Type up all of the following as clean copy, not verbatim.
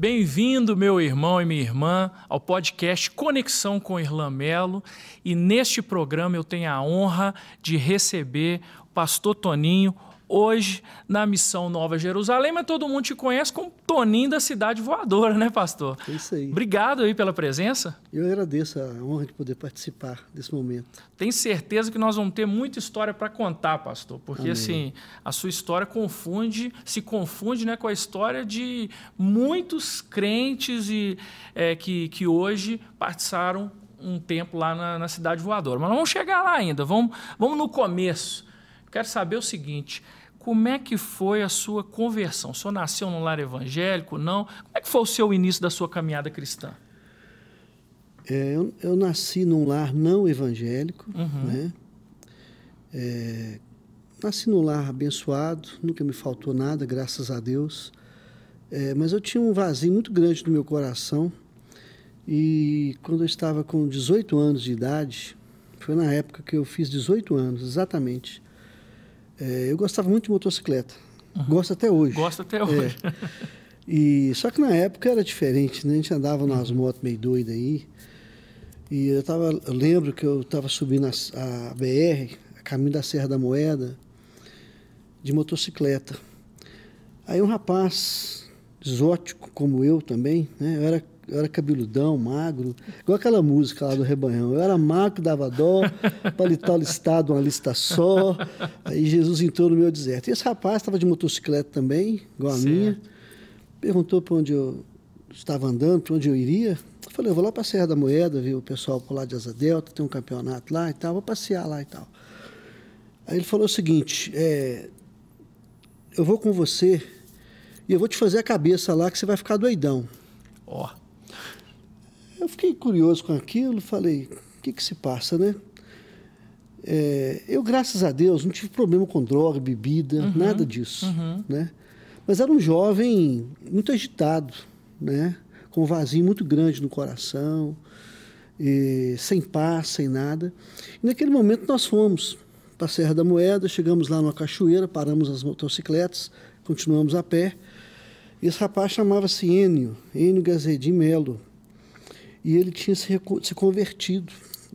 Bem-vindo, meu irmão e minha irmã, ao podcast Conexão com Irlan Melo. E neste programa eu tenho a honra de receber o pastor Toninho, hoje na Missão Nova Jerusalém, mas todo mundo te conhece como Toninho da Cidade Voadora, né, pastor? É isso aí. Obrigado aí pela presença. Eu agradeço a honra de poder participar desse momento. Tenho certeza que nós vamos ter muita história para contar, pastor, porque Amém. assim, a sua história se confunde, né, com a história de muitos crentes que hoje passaram um tempo lá na Cidade Voadora. Mas nós vamos chegar lá ainda, vamos no começo. Quero saber o seguinte: como é que foi a sua conversão? O senhor nasceu num lar evangélico, não? Como é que foi o seu início da sua caminhada cristã? Eu nasci num lar não evangélico, né? Nasci num lar abençoado, nunca me faltou nada, graças a Deus. Mas eu tinha um vazio muito grande no meu coração. E quando eu estava com 18 anos de idade, foi na época que eu fiz 18 anos, exatamente. Eu gostava muito de motocicleta. Gosto até hoje. Gosto até hoje. Só que na época era diferente, né? A gente andava nas motos meio doidas aí. E eu lembro que eu estava subindo a BR, a caminho da Serra da Moeda, de motocicleta. Aí um rapaz exótico como eu também, né? Eu era cabeludão, magro, igual aquela música lá do Rebanhão. Eu era magro, dava dó, paletó listado, uma lista só. Aí Jesus entrou no meu deserto. E esse rapaz estava de motocicleta também, igual a minha. Perguntou para onde eu estava andando, para onde eu iria. Eu falei, eu vou lá para a Serra da Moeda, ver o pessoal por lá de Asa Delta, tem um campeonato lá e tal, vou passear lá e tal. Aí ele falou o seguinte, eu vou com você e eu vou te fazer a cabeça lá que você vai ficar doidão. Ó. Eu fiquei curioso com aquilo, falei, o que se passa, né? Eu, graças a Deus, não tive problema com droga, bebida, nada disso, né? Mas era um jovem muito agitado, né? Com um vazio muito grande no coração, sem paz, sem nada. E naquele momento nós fomos para a Serra da Moeda, chegamos lá numa cachoeira, paramos as motocicletas, continuamos a pé. E esse rapaz chamava-se Enio Gazedim Melo. E ele tinha se convertido.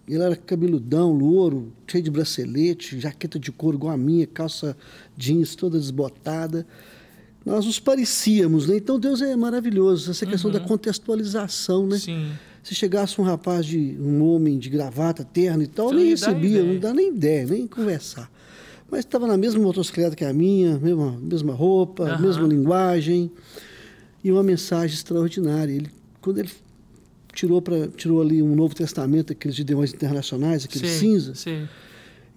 Ele era cabeludão, louro, cheio de bracelete, jaqueta de couro igual a minha, calça jeans toda desbotada. Nós nos parecíamos, né? Então Deus é maravilhoso, essa questão da contextualização, né? Sim. Se chegasse um homem de gravata, terno e tal, eu nem recebia, não dá nem ideia, nem conversar. Mas estava na mesma motocicleta que a minha, mesma roupa, mesma linguagem, e uma mensagem extraordinária. Quando ele tirou ali um Novo Testamento, aqueles idioma internacionais, aqueles cinza,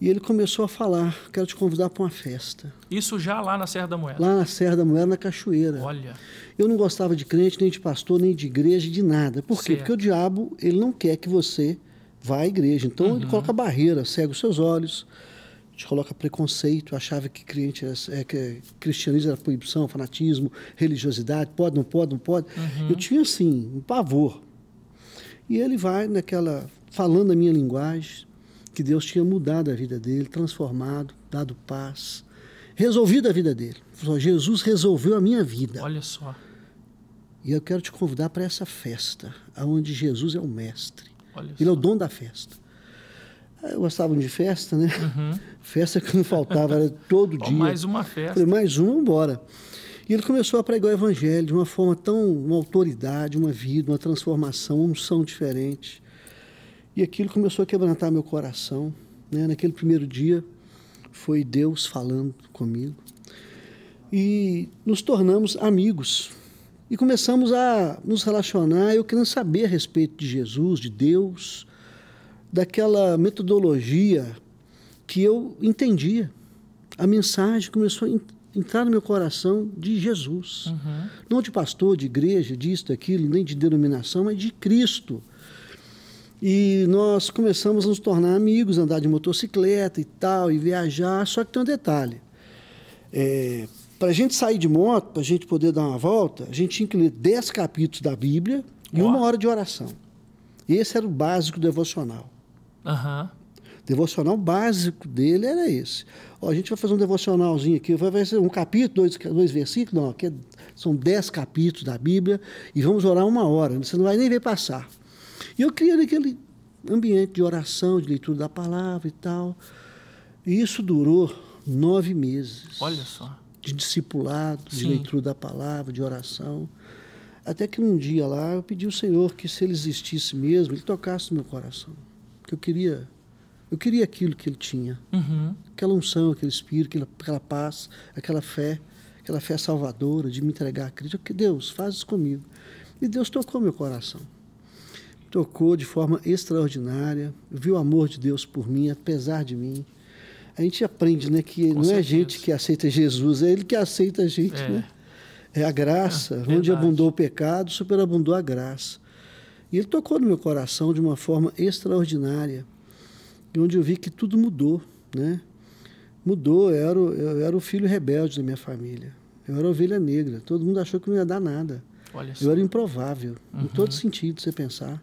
e ele começou a falar, quero te convidar para uma festa. Isso já lá na Serra da Moeda? Lá na Serra da Moeda, na cachoeira. Olha. Eu não gostava de crente, nem de pastor, nem de igreja, de nada. Por quê? Porque o diabo, ele não quer que você vá à igreja. Então ele coloca barreira, cega os seus olhos, te coloca preconceito, achava que que cristianismo era proibição, fanatismo, religiosidade, pode, não pode, não pode. Eu tinha, assim, um pavor. E ele vai falando a minha linguagem, que Deus tinha mudado a vida dele, transformado, dado paz, resolvido a vida dele. Falou, Jesus resolveu a minha vida. Olha só. E eu quero te convidar para essa festa, onde Jesus é o mestre. Olha ele só. é o dono da festa. Eu gostava de festa, né? Festa que não faltava, era todo dia. Mais uma festa. Falei, mais uma, vamos embora. E ele começou a pregar o evangelho de uma forma uma autoridade, uma vida, uma transformação, uma unção diferente. E aquilo começou a quebrantar meu coração, né? Naquele primeiro dia, foi Deus falando comigo. E nos tornamos amigos. E começamos a nos relacionar, eu querendo saber a respeito de Jesus, de Deus, daquela metodologia que eu entendia. A mensagem começou a entrar no meu coração de Jesus. Não de pastor, de igreja, disso, daquilo, nem de denominação, mas de Cristo. E nós começamos a nos tornar amigos, andar de motocicleta e tal, e viajar. Só que tem um detalhe. Para a gente sair de moto, para a gente poder dar uma volta, a gente tinha que ler 10 capítulos da Bíblia e 1 hora de oração. Esse era o básico devocional. Devocional básico dele era esse. Ó, a gente vai fazer um devocionalzinho aqui, vai ser um capítulo, dois versículos, não, aqui são 10 capítulos da Bíblia e vamos orar 1 hora, você não vai nem ver passar. E eu criei aquele ambiente de oração, de leitura da palavra e tal. E isso durou 9 meses. Olha só. De discipulado, Sim. de leitura da palavra, de oração. Até que um dia lá eu pedi ao Senhor que, se ele existisse mesmo, ele tocasse no meu coração. Que eu queria aquilo que ele tinha. Uhum. Aquela unção, aquele espírito, aquela paz, aquela fé salvadora de me entregar a Cristo. Que Deus, faz isso comigo. E Deus tocou meu coração. Tocou de forma extraordinária. Eu vi o amor de Deus por mim, apesar de mim. A gente aprende, né, que não é a gente que aceita Jesus, é Ele que aceita a gente, né? É a graça. Onde abundou o pecado, superabundou a graça. E Ele tocou no meu coração de uma forma extraordinária. E onde eu vi que tudo mudou, né? Mudou, eu era o filho rebelde da minha família. Eu era a ovelha negra. Todo mundo achou que não ia dar nada. Olha só. Eu era improvável, em todo sentido, você pensar.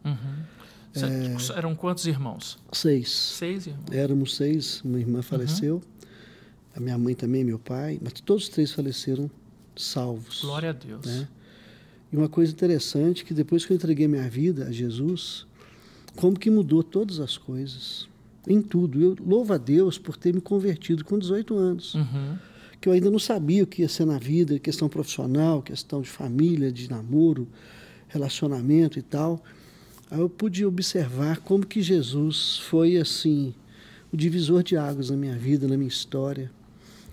Eram quantos irmãos? 6. 6 irmãos. Éramos 6, uma irmã faleceu, a minha mãe também, meu pai, mas todos os 3 faleceram salvos. Glória a Deus. Né? E uma coisa interessante, que depois que eu entreguei minha vida a Jesus, como que mudou todas as coisas, em tudo. Eu louvo a Deus por ter me convertido com 18 anos. Que eu ainda não sabia o que ia ser na vida, questão profissional, questão de família, de namoro, relacionamento e tal. Aí eu pude observar como que Jesus foi, assim, o divisor de águas na minha vida, na minha história,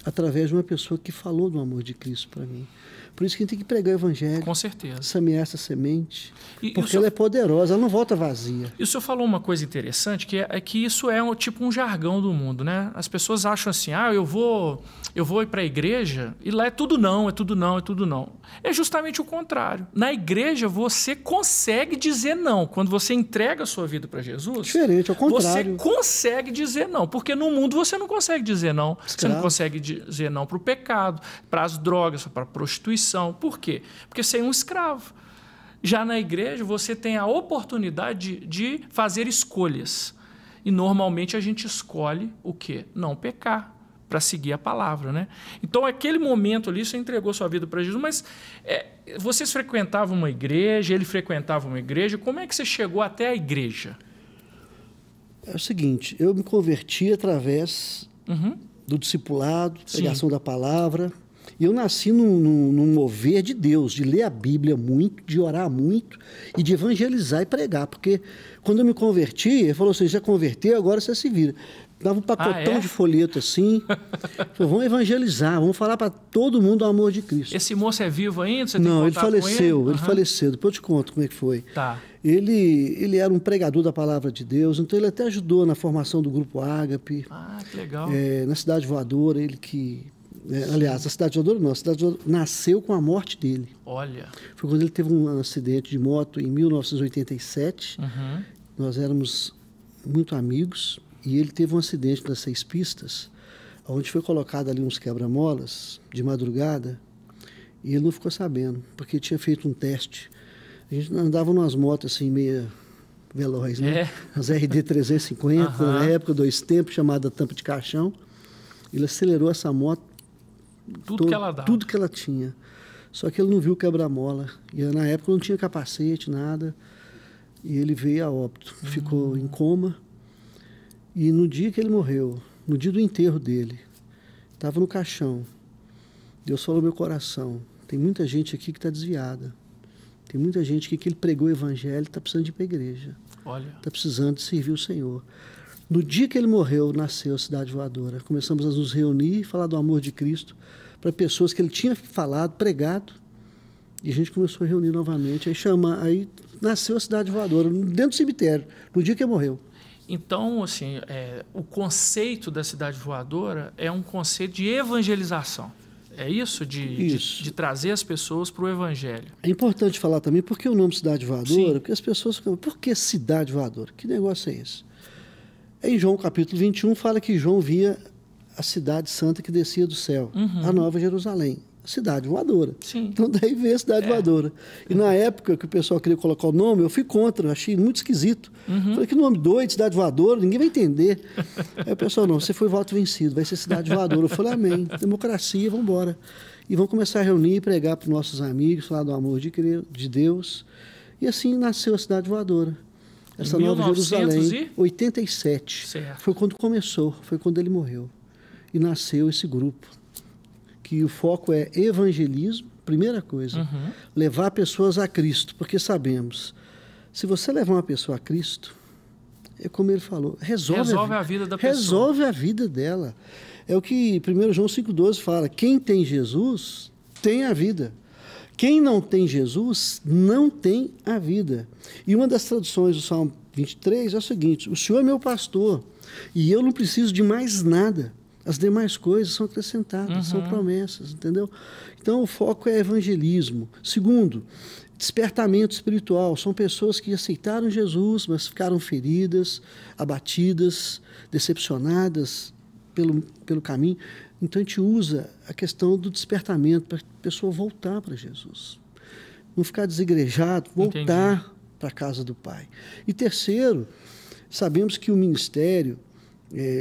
através de uma pessoa que falou do amor de Cristo para mim. Por isso que a gente tem que pregar o Evangelho. Com certeza. Semear essa semente, porque ela ela é poderosa, ela não volta vazia. E o senhor falou uma coisa interessante, que é que isso é tipo um jargão do mundo, né? As pessoas acham assim, eu vou ir para a igreja e lá é tudo não, é tudo não, é tudo não. É justamente o contrário. Na igreja você consegue dizer não. Quando você entrega a sua vida para Jesus, diferente, ao contrário. Você consegue dizer não, porque no mundo você não consegue dizer não. Você não consegue dizer não para o pecado, para as drogas, para a prostituição. Por quê? Porque você é um escravo. Já na igreja, você tem a oportunidade de fazer escolhas. E normalmente a gente escolhe o quê? Não pecar, para seguir a palavra, né? Então, aquele momento ali, você entregou sua vida para Jesus, mas vocês frequentavam uma igreja, ele frequentava uma igreja, como é que você chegou até a igreja? É o seguinte, eu me converti através do discipulado, pregação da palavra. E eu nasci num mover de Deus, de ler a Bíblia muito, de orar muito e de evangelizar e pregar. Porque quando eu me converti, ele falou assim, já converteu, agora você se vira. Dava um pacotão de folheto assim. Falei, vamos evangelizar, vamos falar para todo mundo o amor de Cristo. Esse moço é vivo ainda? Você Não, tem ele faleceu, ele faleceu. Depois eu te conto como é que foi. Tá. Ele era um pregador da palavra de Deus, então ele até ajudou na formação do Grupo Ágape. Ah, que legal. Na Cidade Voadora, ele que... aliás, a Cidade Voadora não, a Cidade Voadora nasceu com a morte dele. Olha. Foi quando ele teve um acidente de moto em 1987. Nós éramos muito amigos e ele teve um acidente das 6 pistas, onde foi colocado ali uns quebra-molas de madrugada e ele não ficou sabendo, porque tinha feito um teste. A gente andava umas motos assim, meio veloz, né? As RD 350, na época, 2 tempos, chamada tampa de caixão. Ele acelerou essa moto, tudo que ela dava. Tudo que ela tinha. Só que ele não viu o quebra-mola. E na época não tinha capacete, nada. E ele veio a óbito. Ficou em coma. E no dia que ele morreu, no dia do enterro dele, estava no caixão. Deus falou no meu coração. Tem muita gente aqui que está desviada. Tem muita gente aqui que ele pregou o evangelho e está precisando de ir para a igreja. Olha. Está precisando de servir o Senhor. No dia que ele morreu, nasceu a Cidade Voadora. Começamos a nos reunir e falar do amor de Cristo para pessoas que ele tinha falado, pregado. E a gente começou a reunir novamente. Aí nasceu a Cidade Voadora, dentro do cemitério, no dia que ele morreu. Então, assim, o conceito da Cidade Voadora é um conceito de evangelização. É isso? De trazer as pessoas para o Evangelho. É importante falar também porque o nome Cidade Voadora, porque as pessoas ficam, por que Cidade Voadora? Que negócio é esse? Em João capítulo 21 fala que João via a cidade santa que descia do céu, a Nova Jerusalém. Cidade Voadora. Sim. Então, daí veio a Cidade Voadora. E na época que o pessoal queria colocar o nome, eu fui contra, achei muito esquisito. Falei, que nome doido, Cidade Voadora, ninguém vai entender. Aí o pessoal, não, você foi voto vencido, vai ser Cidade Voadora. Eu falei, amém, democracia, vamos embora. E vamos começar a reunir e pregar para os nossos amigos, falar do amor de Deus. E assim nasceu a Cidade Voadora. Essa Nova Jerusalém, 87. Certo. Foi quando começou, foi quando ele morreu. E nasceu esse grupo. Que o foco é evangelismo, primeira coisa, levar pessoas a Cristo, porque sabemos, se você levar uma pessoa a Cristo, é como ele falou, resolve a vida da pessoa. Resolve a vida dela. É o que 1 João 5,12 fala, quem tem Jesus tem a vida. Quem não tem Jesus não tem a vida. E uma das traduções do Salmo 23 é o seguinte, o Senhor é meu pastor e eu não preciso de mais nada. As demais coisas são acrescentadas, são promessas, entendeu? Então, o foco é evangelismo. Segundo, despertamento espiritual. São pessoas que aceitaram Jesus, mas ficaram feridas, abatidas, decepcionadas pelo caminho. Então, a gente usa a questão do despertamento para a pessoa voltar para Jesus. Não ficar desigrejado, voltar para a casa do Pai. E terceiro, sabemos que o ministério...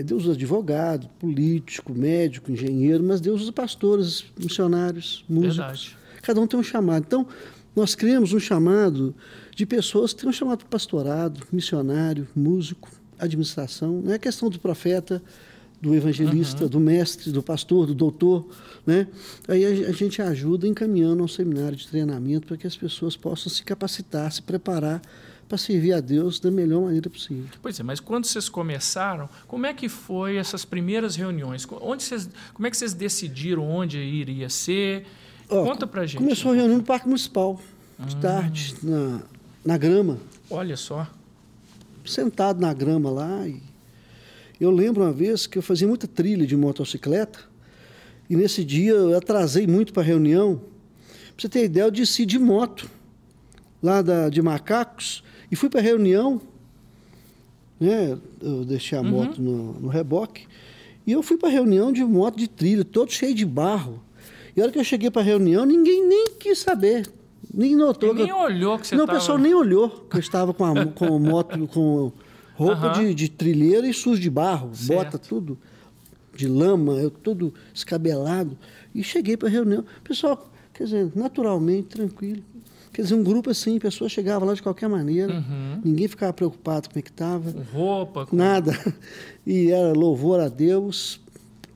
Deus usa advogado, político, médico, engenheiro, mas Deus usa pastores, missionários, músicos. Verdade. Cada um tem um chamado. Então, nós criamos um chamado de pessoas que têm um chamado para pastorado, missionário, músico, administração. Não é questão do profeta, do evangelista, do mestre, do pastor, do doutor. Né? Aí a gente ajuda encaminhando um seminário de treinamento para que as pessoas possam se capacitar, se preparar para servir a Deus da melhor maneira possível. Pois é, mas quando vocês começaram, como é que foi essas primeiras reuniões? Como é que vocês decidiram onde iria ser? Conta pra gente. Começou a reunião no Parque Municipal, de tarde, na grama. Olha só. Sentado na grama lá. E eu lembro uma vez que eu fazia muita trilha de motocicleta e nesse dia eu atrasei muito para a reunião. Para você ter ideia, eu desci de moto lá de Macacos e fui para a reunião, né? Eu deixei a moto no reboque, e eu fui para a reunião de moto de trilha, todo cheio de barro. E a hora que eu cheguei para a reunião, ninguém nem quis saber, nem notou. Nem olhou que você estava... Não, o pessoal nem olhou que eu estava com a moto, com roupa de trilheira e sujo de barro, certo. Bota tudo de lama, eu todo escabelado. E cheguei para a reunião, pessoal, quer dizer, naturalmente, tranquilo. Quer dizer, um grupo assim, pessoas chegavam lá de qualquer maneira, ninguém ficava preocupado como é que estava. Com roupa. Nada. E era louvor a Deus,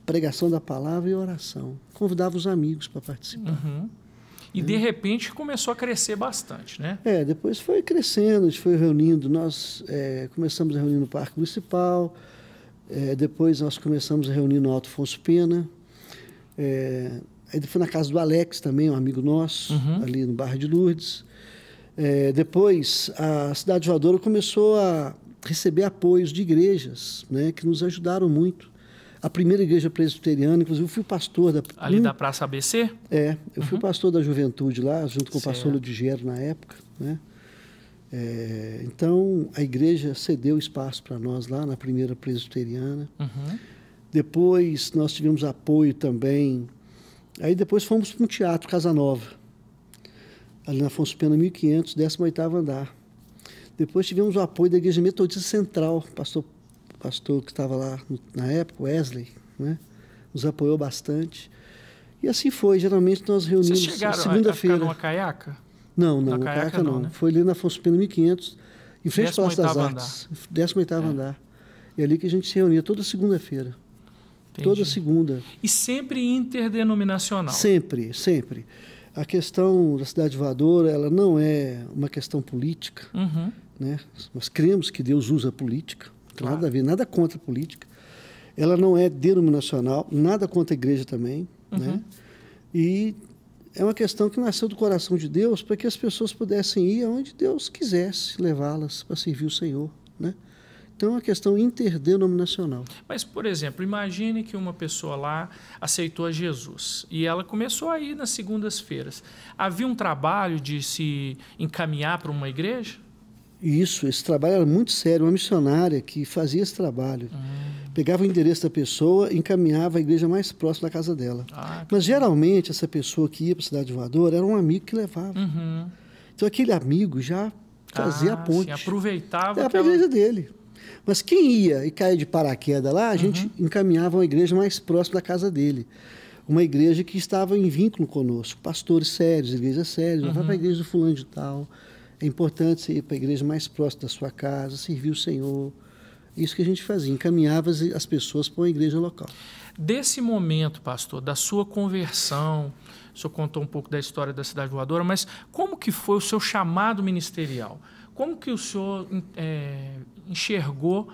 pregação da palavra e oração. Convidava os amigos para participar. E de repente começou a crescer bastante, né? Depois foi crescendo, a gente foi reunindo. Nós começamos a reunir no Parque Municipal, depois nós começamos a reunir no Alto Afonso Pena. Aí foi na casa do Alex também, um amigo nosso, ali no bairro de Lourdes. Depois, a Cidade Voadora começou a receber apoios de igrejas, né, que nos ajudaram muito. A primeira igreja presbiteriana, inclusive, eu fui pastor da... Ali da Praça ABC? Eu fui pastor da juventude lá, junto com o pastor Ludigero na época, né? Então, a igreja cedeu espaço para nós lá na primeira presbiteriana. Depois, nós tivemos apoio também... Aí depois fomos para um teatro, Casa Nova, ali na Afonso Pena 1500, 18º andar. Depois tivemos o apoio da Igreja Metodista Central, pastor que estava lá na época, Wesley, né? Nos apoiou bastante. E assim foi, geralmente nós reunimos segunda-feira. Vocês chegaram a ficar numa caiaca? Não, na caiaca não. Né? Foi ali na Afonso Pena 1500, em frente ao Palácio das Artes, 18º andar. E ali que a gente se reunia toda segunda-feira. Entendi. Toda segunda. E sempre interdenominacional? Sempre, sempre. A questão da Cidade Voadora, ela não é uma questão política. Né? Nós cremos que Deus usa a política, nada a ver, nada contra a política. Ela não é denominacional, nada contra a igreja também. Né? E é uma questão que nasceu do coração de Deus para que as pessoas pudessem ir aonde Deus quisesse levá-las para servir o Senhor. Né? Então, é uma questão interdenominacional. Mas, por exemplo, imagine que uma pessoa lá aceitou a Jesus e ela começou a ir nas segundas-feiras. Havia um trabalho de se encaminhar para uma igreja? Isso, esse trabalho era muito sério. Uma missionária que fazia esse trabalho. Pegava o endereço da pessoa e encaminhava a igreja mais próxima da casa dela. Mas, geralmente, essa pessoa que ia para a Cidade Voadora era um amigo que levava. Então, aquele amigo já fazia a ponte. Sim, aproveitava Era para a igreja dele. Mas quem ia e caía de paraquedas lá, a gente encaminhava uma igreja mais próxima da casa dele. Uma igreja que estava em vínculo conosco. Pastores sérios, igrejas sérias. Vai para a igreja do fulano de tal. É importante você ir para a igreja mais próxima da sua casa, servir o Senhor. Isso que a gente fazia, encaminhava as pessoas para uma igreja local. Desse momento, pastor, da sua conversão, o senhor contou um pouco da história da Cidade Voadora, mas como que foi o seu chamado ministerial? Como que o senhor enxergou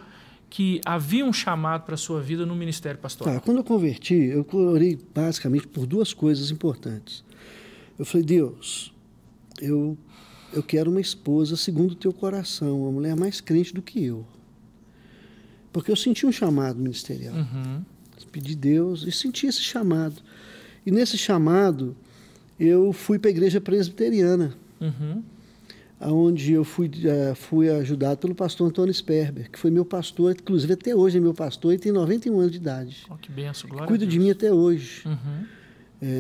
que havia um chamado para a sua vida no ministério pastoral? Quando eu converti, eu orei basicamente por duas coisas importantes. Eu falei, Deus, eu quero uma esposa segundo o teu coração, uma mulher mais crente do que eu. Porque eu senti um chamado ministerial. Pedi a Deus e senti esse chamado. E nesse chamado, eu fui para a igreja presbiteriana, onde eu fui ajudado pelo pastor Antônio Sperber, que foi meu pastor, inclusive até hoje é meu pastor, e tem 91 anos de idade. Oh, que benção, glória Cuida a Deus. de mim até hoje.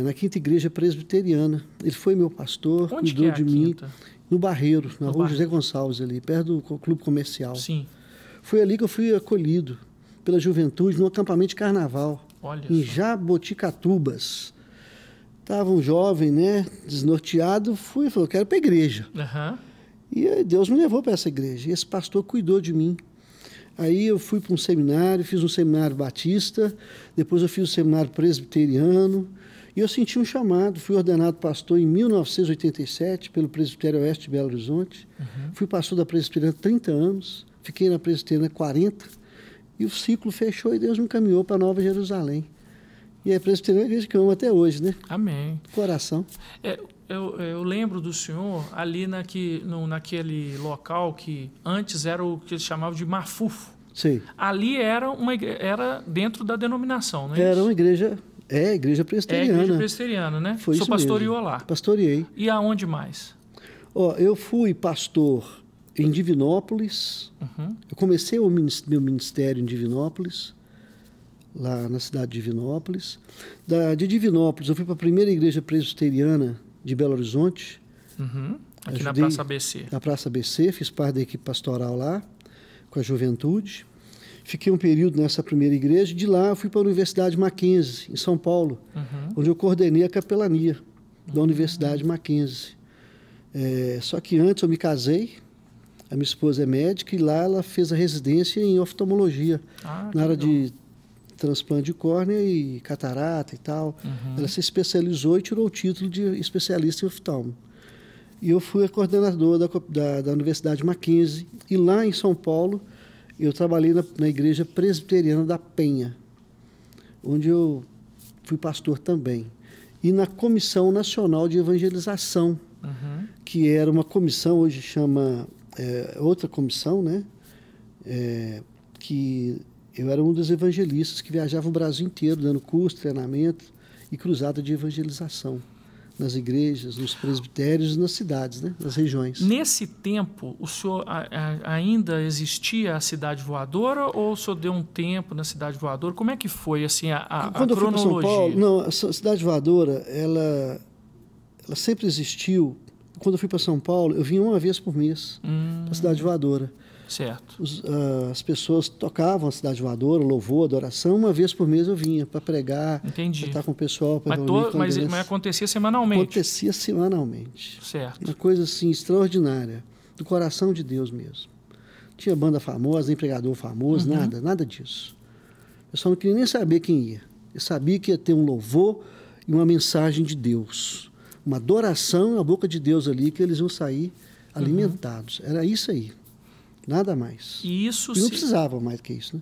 Na Quinta Igreja Presbiteriana. Ele foi meu pastor, Onde cuidou que é de a mim. Quinta? No Barreiro, na No rua Barreiro. José Gonçalves, ali, perto do Clube Comercial. Sim. Foi ali que eu fui acolhido pela juventude no acampamento de carnaval, Olha em só. Jaboticatubas. Estava um jovem, né, desnorteado, fui e falou, quero ir para a igreja. E aí Deus me levou para essa igreja, e esse pastor cuidou de mim. Aí eu fui para um seminário, fiz um seminário batista, depois eu fiz um seminário presbiteriano, e eu senti um chamado, fui ordenado pastor em 1987 pelo Presbitério Oeste de Belo Horizonte. Fui pastor da presbiteriana 30 anos, fiquei na presbiteriana 40, e o ciclo fechou e Deus me encaminhou para Nova Jerusalém. E a presbiteriana é a igreja que eu amo até hoje, né? Amém. Coração. Eu lembro do senhor ali naquele local que antes era o que eles chamavam de Mafufo. Sei. Ali era dentro da denominação, não é Era isso? uma igreja, igreja presbiteriana. É a igreja presbiteriana, né? Foi O senhor isso pastoreou mesmo. lá. Pastoreei. E aonde mais? Eu fui pastor em Divinópolis. Eu comecei o meu ministério em Divinópolis, lá na cidade de Divinópolis. De Divinópolis, eu fui para a primeira igreja presbiteriana de Belo Horizonte. Aqui na Ajudei Praça ABC. Na Praça ABC, fiz parte da equipe pastoral lá, com a juventude. Fiquei um período nessa primeira igreja. De lá, eu fui para a Universidade Mackenzie, em São Paulo, onde eu coordenei a capelania da Universidade Mackenzie. Só que antes eu me casei, a minha esposa é médica, e lá ela fez a residência em oftalmologia, na área de transplante de córnea e catarata e tal. Ela se especializou e tirou o título de especialista em oftalmo. E eu fui a coordenador da Universidade Mackenzie. E lá em São Paulo, eu trabalhei na Igreja Presbiteriana da Penha, onde eu fui pastor também. E na Comissão Nacional de Evangelização, que era uma comissão, hoje chama outra comissão, né? Que eu era um dos evangelistas que viajava o Brasil inteiro, dando curso, treinamento e cruzada de evangelização nas igrejas, nos presbitérios e nas cidades, né? Nas regiões. Nesse tempo, o senhor ainda existia a Cidade Voadora ou o senhor deu um tempo na Cidade Voadora? Como é que foi assim, Quando a cronologia? Eu fui para São Paulo, não, a Cidade Voadora, ela sempre existiu. Quando eu fui para São Paulo, eu vinha uma vez por mês para a Cidade Voadora. Certo. As pessoas tocavam a Cidade Voadora, louvor, adoração. Uma vez por mês eu vinha para pregar, para estar com o pessoal, para reunir mas acontecia semanalmente? Acontecia semanalmente. Certo. Uma coisa assim extraordinária, do coração de Deus mesmo. Tinha banda famosa, empregador famoso, nada disso. O pessoal não queria nem saber quem ia. Eu sabia que ia ter um louvor e uma mensagem de Deus. Uma adoração na boca de Deus ali, que eles iam sair alimentados. Era isso aí. Nada mais. E não precisava mais que isso,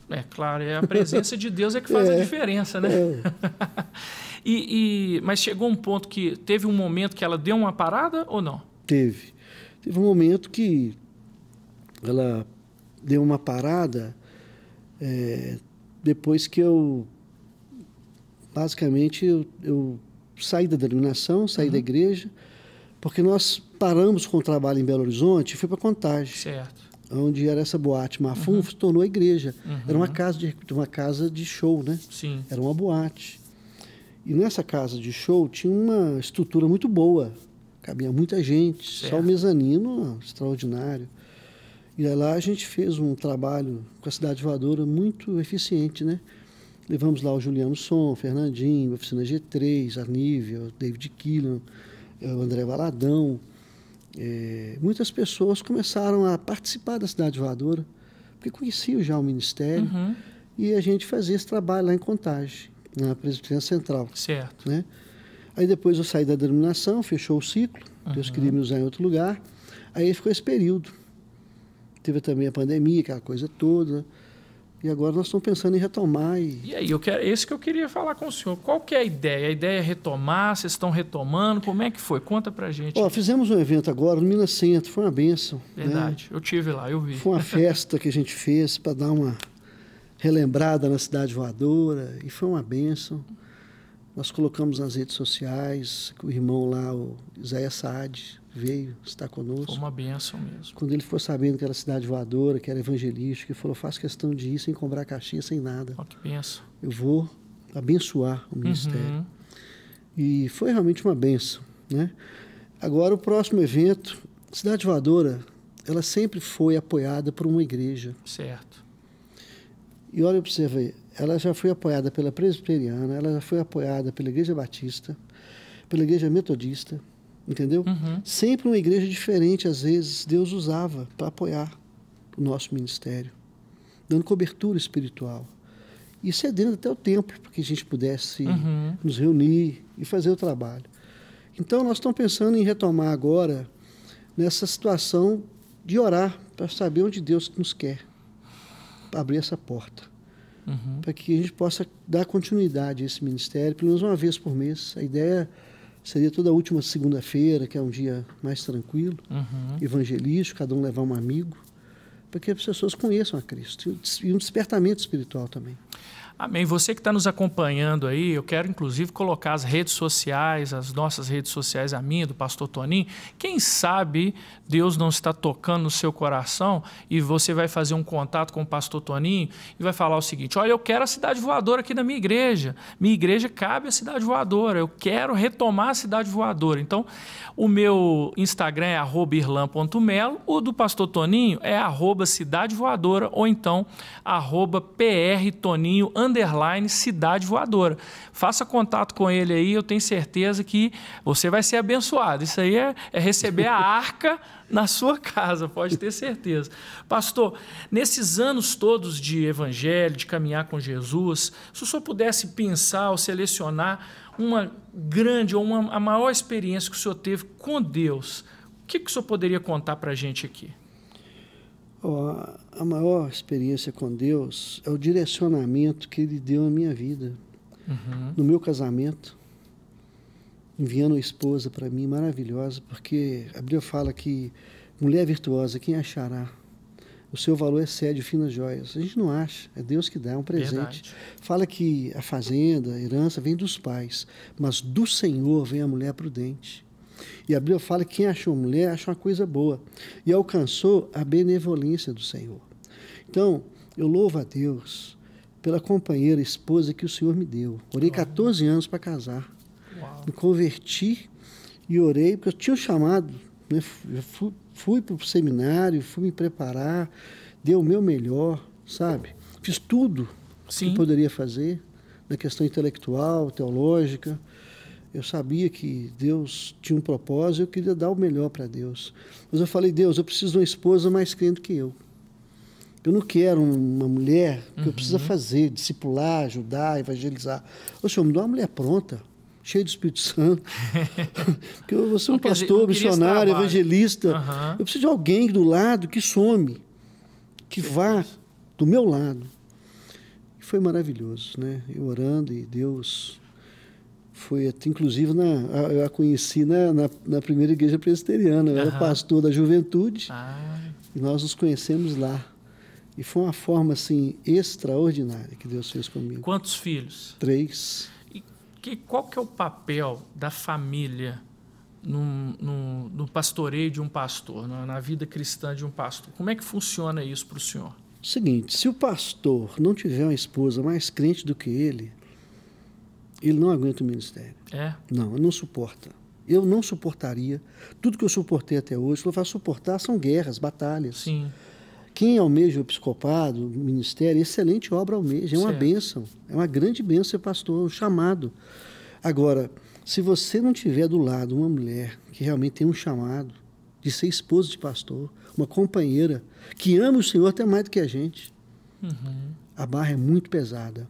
né? Claro, a presença de Deus é que faz a diferença, né? Mas chegou um ponto que teve um momento que ela deu uma parada ou não? Teve um momento que ela deu uma parada depois que basicamente eu saí da denominação, saí da igreja, Porque nós paramos com o trabalho em Belo Horizonte e fui para Contagem. Certo. Onde era essa boate Mafum, se tornou igreja. Era uma casa de show, né? Sim. Era uma boate. E nessa casa de show tinha uma estrutura muito boa. Cabia muita gente, Certo. só o mezanino extraordinário. E lá a gente fez um trabalho com a Cidade Voadora muito eficiente, né? Levamos lá o Juliano Som, o Fernandinho, a Oficina G3, a Nívia, o David Killian, o André Valadão. Muitas pessoas começaram a participar da Cidade Voadora, porque conheciam já o Ministério, e a gente fazia esse trabalho lá em Contagem, na Presbiteriana Central. Certo. Né? Aí depois eu saí da denominação, fechou o ciclo, Deus queria me usar em outro lugar, aí ficou esse período. Teve também a pandemia, aquela coisa toda. E agora nós estamos pensando em retomar. E aí, esse que eu queria falar com o senhor. Qual que é a ideia? A ideia é retomar? Vocês estão retomando? Como é que foi? Conta pra gente. Fizemos um evento agora no Minas Centro, foi uma bênção. Verdade, né? Eu tive lá, eu vi. Foi uma festa que a gente fez para dar uma relembrada na Cidade Voadora, e foi uma bênção. Nós colocamos nas redes sociais, o irmão lá, o Isaías Saad, veio estar conosco. Foi uma bênção mesmo. Quando ele ficou sabendo que era Cidade Voadora, que era evangelístico, ele falou, faço questão de ir sem cobrar caixinha, sem nada. Que bênção. Eu vou abençoar o ministério. E foi realmente uma bênção. Né? Agora, o próximo evento, Cidade Voadora, ela sempre foi apoiada por uma igreja. Certo. E olha para você ver, ela já foi apoiada pela Presbiteriana, ela já foi apoiada pela Igreja Batista, pela Igreja Metodista, entendeu? Sempre uma igreja diferente, às vezes, Deus usava para apoiar o nosso ministério, dando cobertura espiritual. E cedendo até o templo, para que a gente pudesse nos reunir e fazer o trabalho. Então, nós estamos pensando em retomar agora nessa situação de orar para saber onde Deus nos quer, para abrir essa porta, para que a gente possa dar continuidade a esse ministério, pelo menos uma vez por mês. A ideia seria toda a última segunda-feira, que é um dia mais tranquilo, evangelístico, cada um levar um amigo, para que as pessoas conheçam a Cristo e um despertamento espiritual também. Amém. Você que está nos acompanhando aí, eu quero inclusive colocar as redes sociais, as nossas redes sociais, a minha, do pastor Toninho. Quem sabe Deus não está tocando no seu coração e você vai fazer um contato com o pastor Toninho e vai falar o seguinte: olha, eu quero a Cidade Voadora aqui na minha igreja. Minha igreja cabe a Cidade Voadora. Eu quero retomar a Cidade Voadora. Então, o meu Instagram é @irlan.melo, o do pastor Toninho é @Cidade Voadora ou então @PRToninho _Cidade Voadora. Faça contato com ele aí, eu tenho certeza que você vai ser abençoado. Isso aí é receber a arca na sua casa, pode ter certeza. Pastor, nesses anos todos de evangelho, de caminhar com Jesus, se o senhor pudesse pensar ou selecionar uma grande ou a maior experiência que o senhor teve com Deus, o que o senhor poderia contar para a gente aqui? A maior experiência com Deus é o direcionamento que Ele deu à minha vida. No meu casamento, enviando uma esposa para mim maravilhosa, porque a Bíblia fala que mulher virtuosa, quem achará? O seu valor excede finas joias. A gente não acha, é Deus que dá, é um presente. Verdade. Fala que a fazenda, a herança vem dos pais, mas do Senhor vem a mulher prudente. E a Bíblia fala que quem achou mulher acha uma coisa boa e alcançou a benevolência do Senhor. Então, eu louvo a Deus pela companheira, esposa que o Senhor me deu. Orei 14 anos para casar. Uau. Me converti e orei, porque eu tinha um chamado, né? Eu fui para o seminário, fui me preparar, dei o meu melhor, sabe? Fiz tudo que poderia fazer na questão intelectual, teológica. Eu sabia que Deus tinha um propósito, eu queria dar o melhor para Deus. Mas eu falei, Deus, eu preciso de uma esposa mais crente que eu. Eu não quero uma mulher que eu preciso fazer, discipular, ajudar, evangelizar. Ô Senhor, me dá uma mulher pronta, cheia do Espírito Santo. Porque eu sou um pastor, missionário, evangelista. Eu preciso de alguém do lado que some, que vá do meu lado. E foi maravilhoso, né? Eu orando e Deus... Foi, inclusive, eu a conheci na primeira igreja presbiteriana. Eu era pastor da juventude e nós nos conhecemos lá. E foi uma forma, assim, extraordinária que Deus fez comigo. Quantos filhos? 3. E qual que é o papel da família no pastoreio de um pastor, na vida cristã de um pastor? Como é que funciona isso para o senhor? Seguinte, se o pastor não tiver uma esposa mais crente do que ele não aguenta o ministério. Não, ele não suporta. Eu não suportaria. Tudo que eu suportei até hoje, se eu faço suportar, são guerras, batalhas. Sim. Quem almeja o episcopado, o ministério, excelente obra almeja. É uma bênção. É uma grande bênção ser pastor, um chamado. Agora, se você não tiver do lado uma mulher que realmente tem um chamado de ser esposa de pastor, uma companheira que ama o Senhor até mais do que a gente, a barra é muito pesada.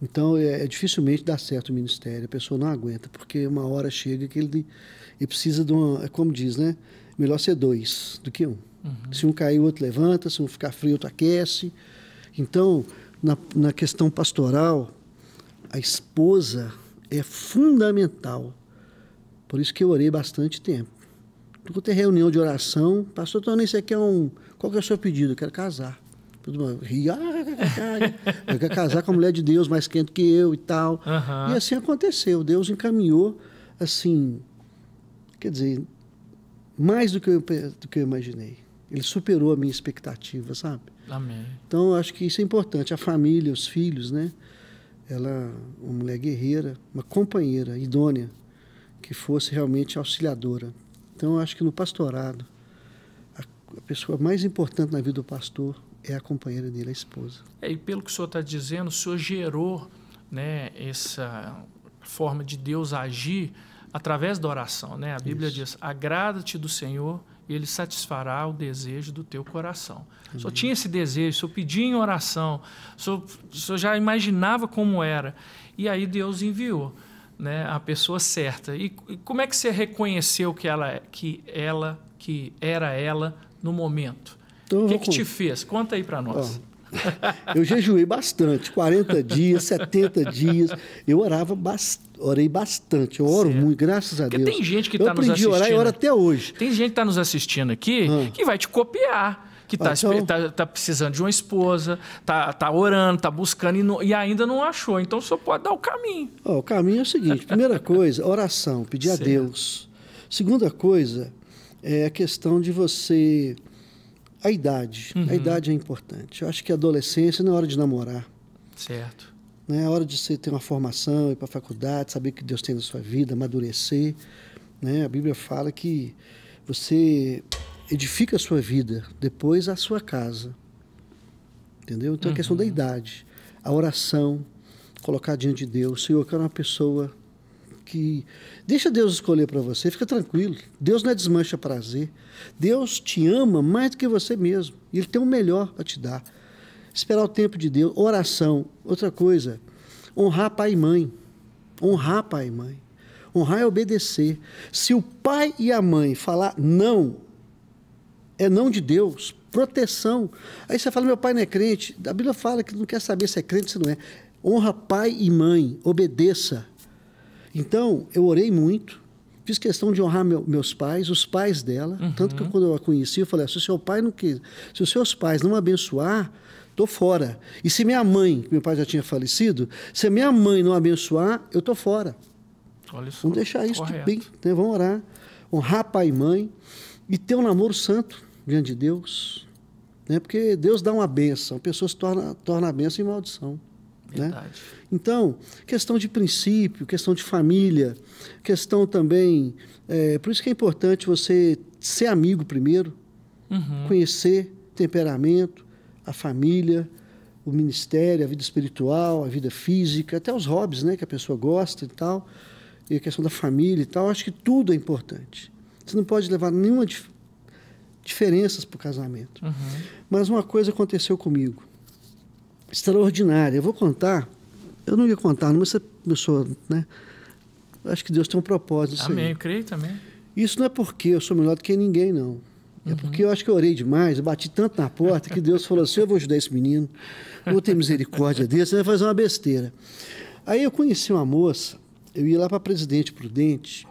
Então, dificilmente dá certo o ministério. A pessoa não aguenta, porque uma hora chega que ele precisa de uma... Como diz, né? Melhor ser dois do que um. Se um cair, o outro levanta. Se um ficar frio, o outro aquece. Então, na questão pastoral, a esposa é fundamental. Por isso que eu orei bastante tempo. Quando tem reunião de oração, pastor, então, você quer qual que é o seu pedido? Eu quero casar. Eu quero casar com a mulher de Deus mais quente que eu e tal. E assim aconteceu. Deus encaminhou, assim, quer dizer, mais do que eu imaginei. Ele superou a minha expectativa, sabe? Amém. Então, eu acho que isso é importante. A família, os filhos, né? Ela, uma mulher guerreira, uma companheira idônea, que fosse realmente auxiliadora. Então, eu acho que no pastorado, a pessoa mais importante na vida do pastor é a companheira dele, a esposa. E pelo que o senhor está dizendo, o senhor gerou, né, essa forma de Deus agir através da oração, né? A Bíblia diz, agrada-te do Senhor e Ele satisfará o desejo do teu coração. O senhor tinha esse desejo, o senhor pedia em oração, o senhor já imaginava como era. E aí Deus enviou, né, a pessoa certa. E como é que você reconheceu que era ela no momento? Então, o que te fez? Conta aí para nós. Eu jejuei bastante, 40 dias, 70 dias. Eu orei bastante. Eu oro muito, graças a Deus. Porque tem gente que está nos assistindo. Eu aprendi a orar e oro até hoje. Tem gente que está nos assistindo aqui que vai te copiar. Que está precisando de uma esposa, está orando, está buscando e ainda não achou. Então, o senhor pode dar o caminho. O caminho é o seguinte. Primeira coisa, oração, pedir a Deus. Segunda coisa, é a questão de você... A idade. A idade é importante. Eu acho que a adolescência não é hora de namorar. Certo. Não é hora de você ter uma formação, ir para a faculdade, saber o que Deus tem na sua vida, amadurecer. Né? A Bíblia fala que você edifica a sua vida, depois a sua casa. Entendeu? Então, a questão da idade. A oração, colocar diante de Deus. Senhor, eu quero uma pessoa que... Deixa Deus escolher para você, fica tranquilo. Deus não é desmancha prazer. Deus te ama mais do que você mesmo. E Ele tem o melhor a te dar. Esperar o tempo de Deus. Oração. Outra coisa, honrar pai e mãe. Honrar pai e mãe. Honrar é obedecer. Se o pai e a mãe falar não, é não de Deus, proteção. Aí você fala, meu pai não é crente. A Bíblia fala que não quer saber se é crente ou se não é. Honra pai e mãe, obedeça. Então, eu orei muito, fiz questão de honrar meus pais, os pais dela, tanto que quando eu a conheci, eu falei, se o seu pai não quis, se os seus pais não abençoar, estou fora. E se minha mãe, meu pai já tinha falecido, se a minha mãe não abençoar, eu estou fora. Olha só, vamos deixar isso tudo bem, né? Vamos orar, honrar pai e mãe e ter um namoro santo diante de Deus, né? Porque Deus dá uma bênção, a pessoa se torna a bênção em maldição. Verdade. Né? Então, questão de princípio, questão de família, questão também... por isso que é importante você ser amigo primeiro, conhecer temperamento, a família, o ministério, a vida espiritual, a vida física, até os hobbies, né, que a pessoa gosta e tal, e a questão da família e tal. Acho que tudo é importante. Você não pode levar nenhuma diferenças para o casamento. Mas uma coisa aconteceu comigo, extraordinária. Eu vou contar, eu não ia contar, mas você começou, né? Acho que Deus tem um propósito nisso. Amém, aí. Eu creio também. Isso não é porque eu sou melhor do que ninguém, não. É porque eu acho que eu orei demais, eu bati tanto na porta que Deus falou assim, eu vou ajudar esse menino, eu vou ter misericórdia dele, você vai fazer uma besteira. Aí eu conheci uma moça, eu ia lá para Presidente Prudente,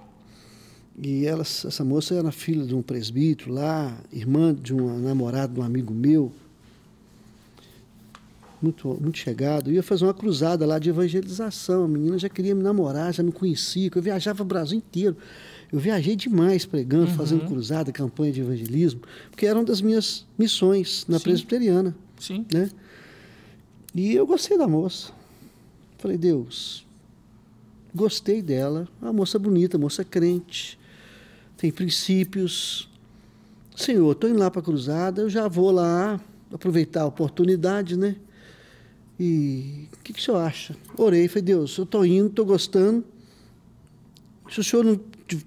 e essa moça era filha de um presbítero lá, irmã de um namorado de um amigo meu, muito, muito chegado. Eu ia fazer uma cruzada lá de evangelização. A menina já queria me namorar, já me conhecia, que eu viajava o Brasil inteiro. Eu viajei demais pregando, fazendo cruzada, campanha de evangelismo, porque era uma das minhas missões na presbiteriana. Sim. Né? E eu gostei da moça. Falei, Deus, gostei dela. Uma moça bonita, moça crente, tem princípios. Senhor, estou indo lá para a cruzada, eu já vou lá aproveitar a oportunidade, né? E o que o senhor acha? Orei, falei, Deus, eu estou indo, estou gostando. Se o senhor não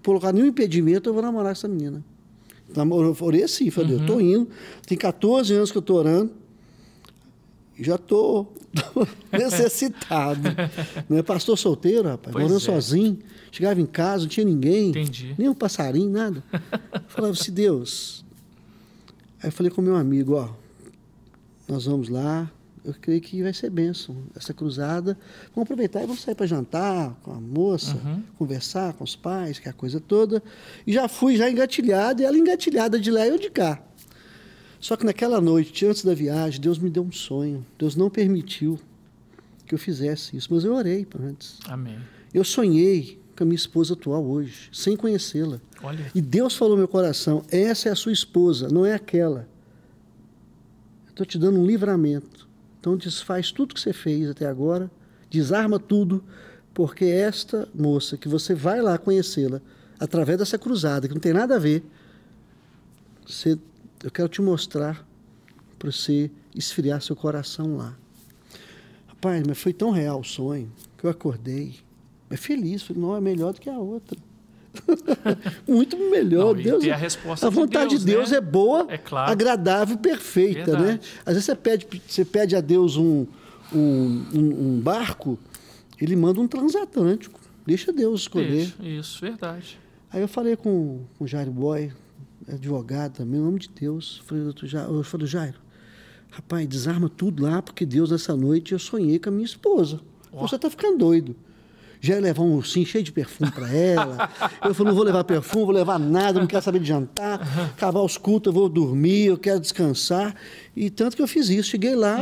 colocar nenhum impedimento, eu vou namorar essa menina. Eu orei assim, falei, eu estou indo, tem 14 anos que eu estou orando, já estou necessitado. Né? Pastor solteiro, rapaz, morando sozinho, chegava em casa, não tinha ninguém, nem um passarinho, nada. Falava assim, Deus. Aí eu falei com meu amigo, ó, nós vamos lá, eu creio que vai ser bênção essa cruzada. Vamos aproveitar e vamos sair para jantar com a moça, conversar com os pais, que é a coisa toda. E já fui já engatilhado, e ela engatilhada de lá e eu de cá. Só que naquela noite, antes da viagem, Deus me deu um sonho. Deus não permitiu que eu fizesse isso, mas eu orei antes. Amém. Eu sonhei com a minha esposa atual hoje, sem conhecê-la. Olha. E Deus falou no meu coração, essa é a sua esposa, não é aquela. Estou te dando um livramento. Então desfaz tudo que você fez até agora, desarma tudo, porque esta moça que você vai lá conhecê-la, através dessa cruzada, que não tem nada a ver, eu quero te mostrar para você esfriar seu coração lá. Rapaz, mas foi tão real o sonho, que eu acordei, mas feliz, falei, não, é melhor do que a outra. Muito melhor. Não, Deus, a resposta a vontade de Deus, né? é boa, é claro, agradável, perfeita, né? Às vezes você pede a Deus um barco, ele manda um transatlântico. Deixa Deus escolher. Isso, verdade. Aí eu falei com o Jairo Boy, advogado também, em nome de Deus. Eu falei, Jairo, rapaz, desarma tudo lá, porque Deus, nessa noite, eu sonhei com a minha esposa. Você está ficando doido. Já ia levar um ursinho cheio de perfume para ela. Eu falei, não vou levar perfume, vou levar nada, não quero saber de jantar. Acabar os cultos, eu vou dormir, eu quero descansar. E tanto que eu fiz isso. Cheguei lá,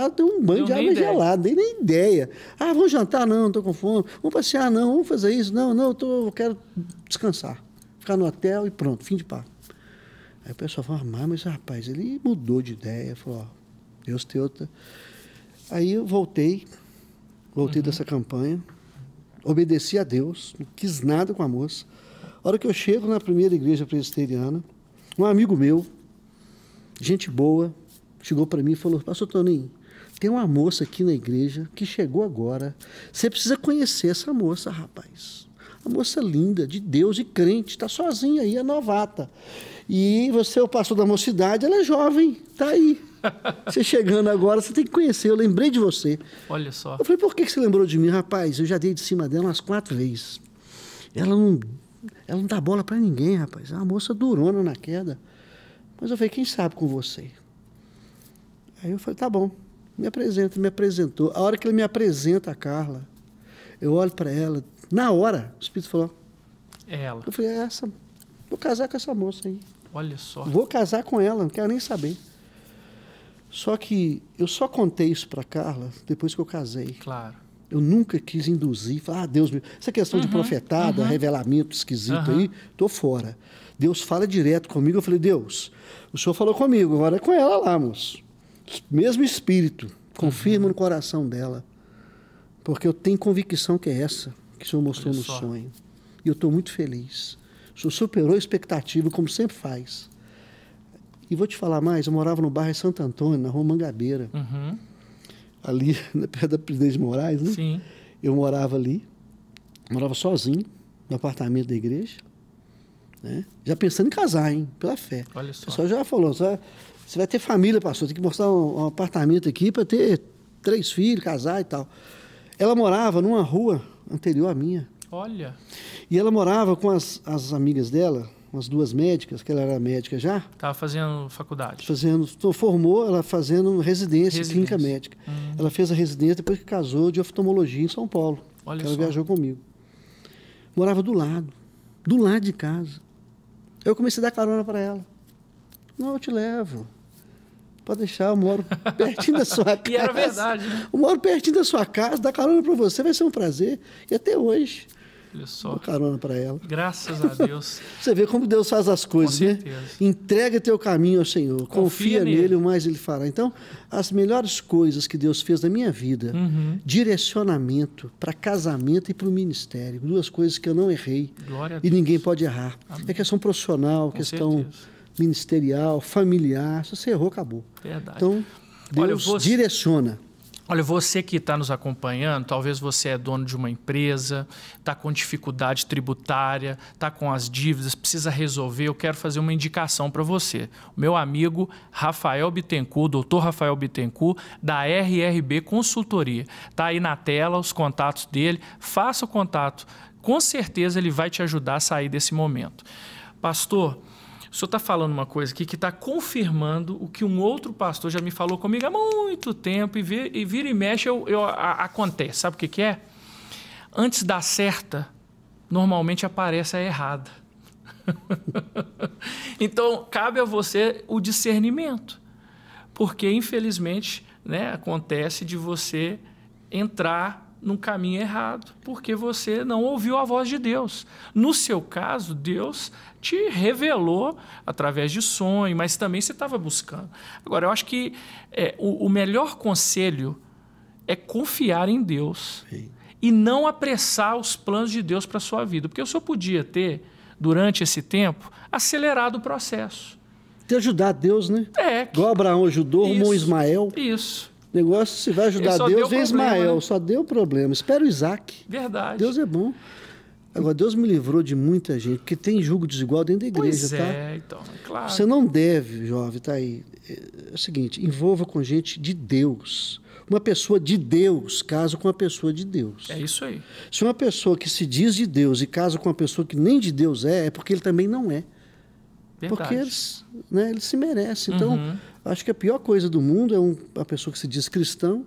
dei um banho de água gelada, dei nem ideia. Ah, vamos jantar? Não estou com fome. Vamos passear? Não, vamos fazer isso? Não, eu quero descansar. Ficar no hotel e pronto, fim de papo. Aí o pessoal falou, mas rapaz, ele mudou de ideia. Falou, ó, Deus tem outra. Aí eu voltei dessa campanha, obedeci a Deus, não quis nada com a moça. A hora que eu chego na primeira igreja presbiteriana, um amigo meu, gente boa, chegou para mim e falou, pastor Toninho, tem uma moça aqui na igreja que chegou agora, você precisa conhecer essa moça, rapaz. Uma moça linda, de Deus e crente, está sozinha aí, é novata. E você é o pastor da mocidade, ela é jovem, está aí. Você chegando agora, você tem que conhecer, eu lembrei de você. Olha só. Eu falei, por que você lembrou de mim? Rapaz, eu já dei de cima dela umas 4 vezes. Ela não dá bola para ninguém, rapaz. É uma moça durona na queda. Mas eu falei, quem sabe com você? Aí eu falei, tá bom, me apresentou. A hora que ele me apresenta a Carla, eu olho para ela, na hora, o Espírito falou, é ela. Eu falei, vou casar com essa moça aí. Olha só. Vou casar com ela, não quero nem saber. Só que eu só contei isso para Carla depois que eu casei. Claro. Eu nunca quis induzir, falar, Deus, essa questão de profetada, revelamento esquisito aí, estou fora. Deus fala direto comigo. Eu falei, Deus, o Senhor falou comigo, agora é com ela lá, moço. Mesmo Espírito, confirma no coração dela. Porque eu tenho convicção que é essa que o Senhor mostrou no sonho. E eu estou muito feliz. O Senhor superou a expectativa, como sempre faz. E vou te falar mais, eu morava no bairro Santo Antônio, na Rua Mangabeira. Ali, perto da Presidente de Moraes, né? Sim. Eu morava ali, morava sozinho, no apartamento da igreja, né? Já pensando em casar, hein? Pela fé. Olha só. O pessoal já falou, você vai ter família, pastor, tem que mostrar um apartamento aqui para ter 3 filhos, casar e tal. Ela morava numa rua anterior à minha. Olha. E ela morava com as amigas dela, umas 2 médicas, que ela era médica já. Estava fazendo faculdade. Formou ela fazendo residência. Clínica médica. Ela fez a residência depois que casou de oftalmologia em São Paulo. Olha ela só. Viajou comigo. Morava do lado de casa. Eu comecei a dar carona para ela. Não, eu te levo. Pode deixar, eu moro pertinho da sua casa. E era verdade, né? Eu moro pertinho da sua casa, dar carona para você, vai ser um prazer. E até hoje. Olha só. Dou carona para ela. Graças a Deus. Você vê como Deus faz as coisas, né? Entrega teu caminho ao Senhor. Confia nele, o mais ele fará. Então, as melhores coisas que Deus fez na minha vida, direcionamento para casamento e para o ministério. Duas coisas que eu não errei. Glória a e Deus. ninguém pode errar. Amém. É questão profissional, Com questão certeza. ministerial, familiar. Se você errou, acabou. Verdade. Então, Deus direciona. Olha, você que está nos acompanhando, talvez você é dono de uma empresa, está com dificuldade tributária, está com as dívidas, precisa resolver. Eu quero fazer uma indicação para você. O meu amigo Rafael Bittencourt, doutor Rafael Bittencourt, da RRB Consultoria. Está aí na tela os contatos dele. Faça o contato. Com certeza ele vai te ajudar a sair desse momento. Pastor, o senhor está falando uma coisa aqui que está confirmando o que um outro pastor já me falou comigo há muito tempo e vira e mexe acontece. Sabe o que é? Antes da certa, normalmente aparece a errada. Então, cabe a você o discernimento. Porque, infelizmente, né, acontece de você entrar num caminho errado, porque você não ouviu a voz de Deus. No seu caso, Deus te revelou através de sonho, mas também você estava buscando. Agora, eu acho que o melhor conselho é confiar em Deus. Sim. E não apressar os planos de Deus para a sua vida, porque o senhor podia ter, durante esse tempo, acelerado o processo. Ter ajudado Deus, né? Igual Abraão ajudou, arrumou Ismael. Isso. O negócio, se vai ajudar Deus, vem Ismael. Né? Só deu problema. Espera o Isaac. Verdade. Deus é bom. Agora, Deus me livrou de muita gente, porque tem julgo desigual dentro da igreja, tá? Então, é claro. Você não deve, jovem, tá aí. É o seguinte, envolva com gente de Deus. Uma pessoa de Deus casa com uma pessoa de Deus. É isso aí. Se uma pessoa que se diz de Deus e casa com uma pessoa que nem de Deus é porque ele também não é. Verdade. Porque eles se merecem. Então, acho que a pior coisa do mundo é uma pessoa que se diz cristão,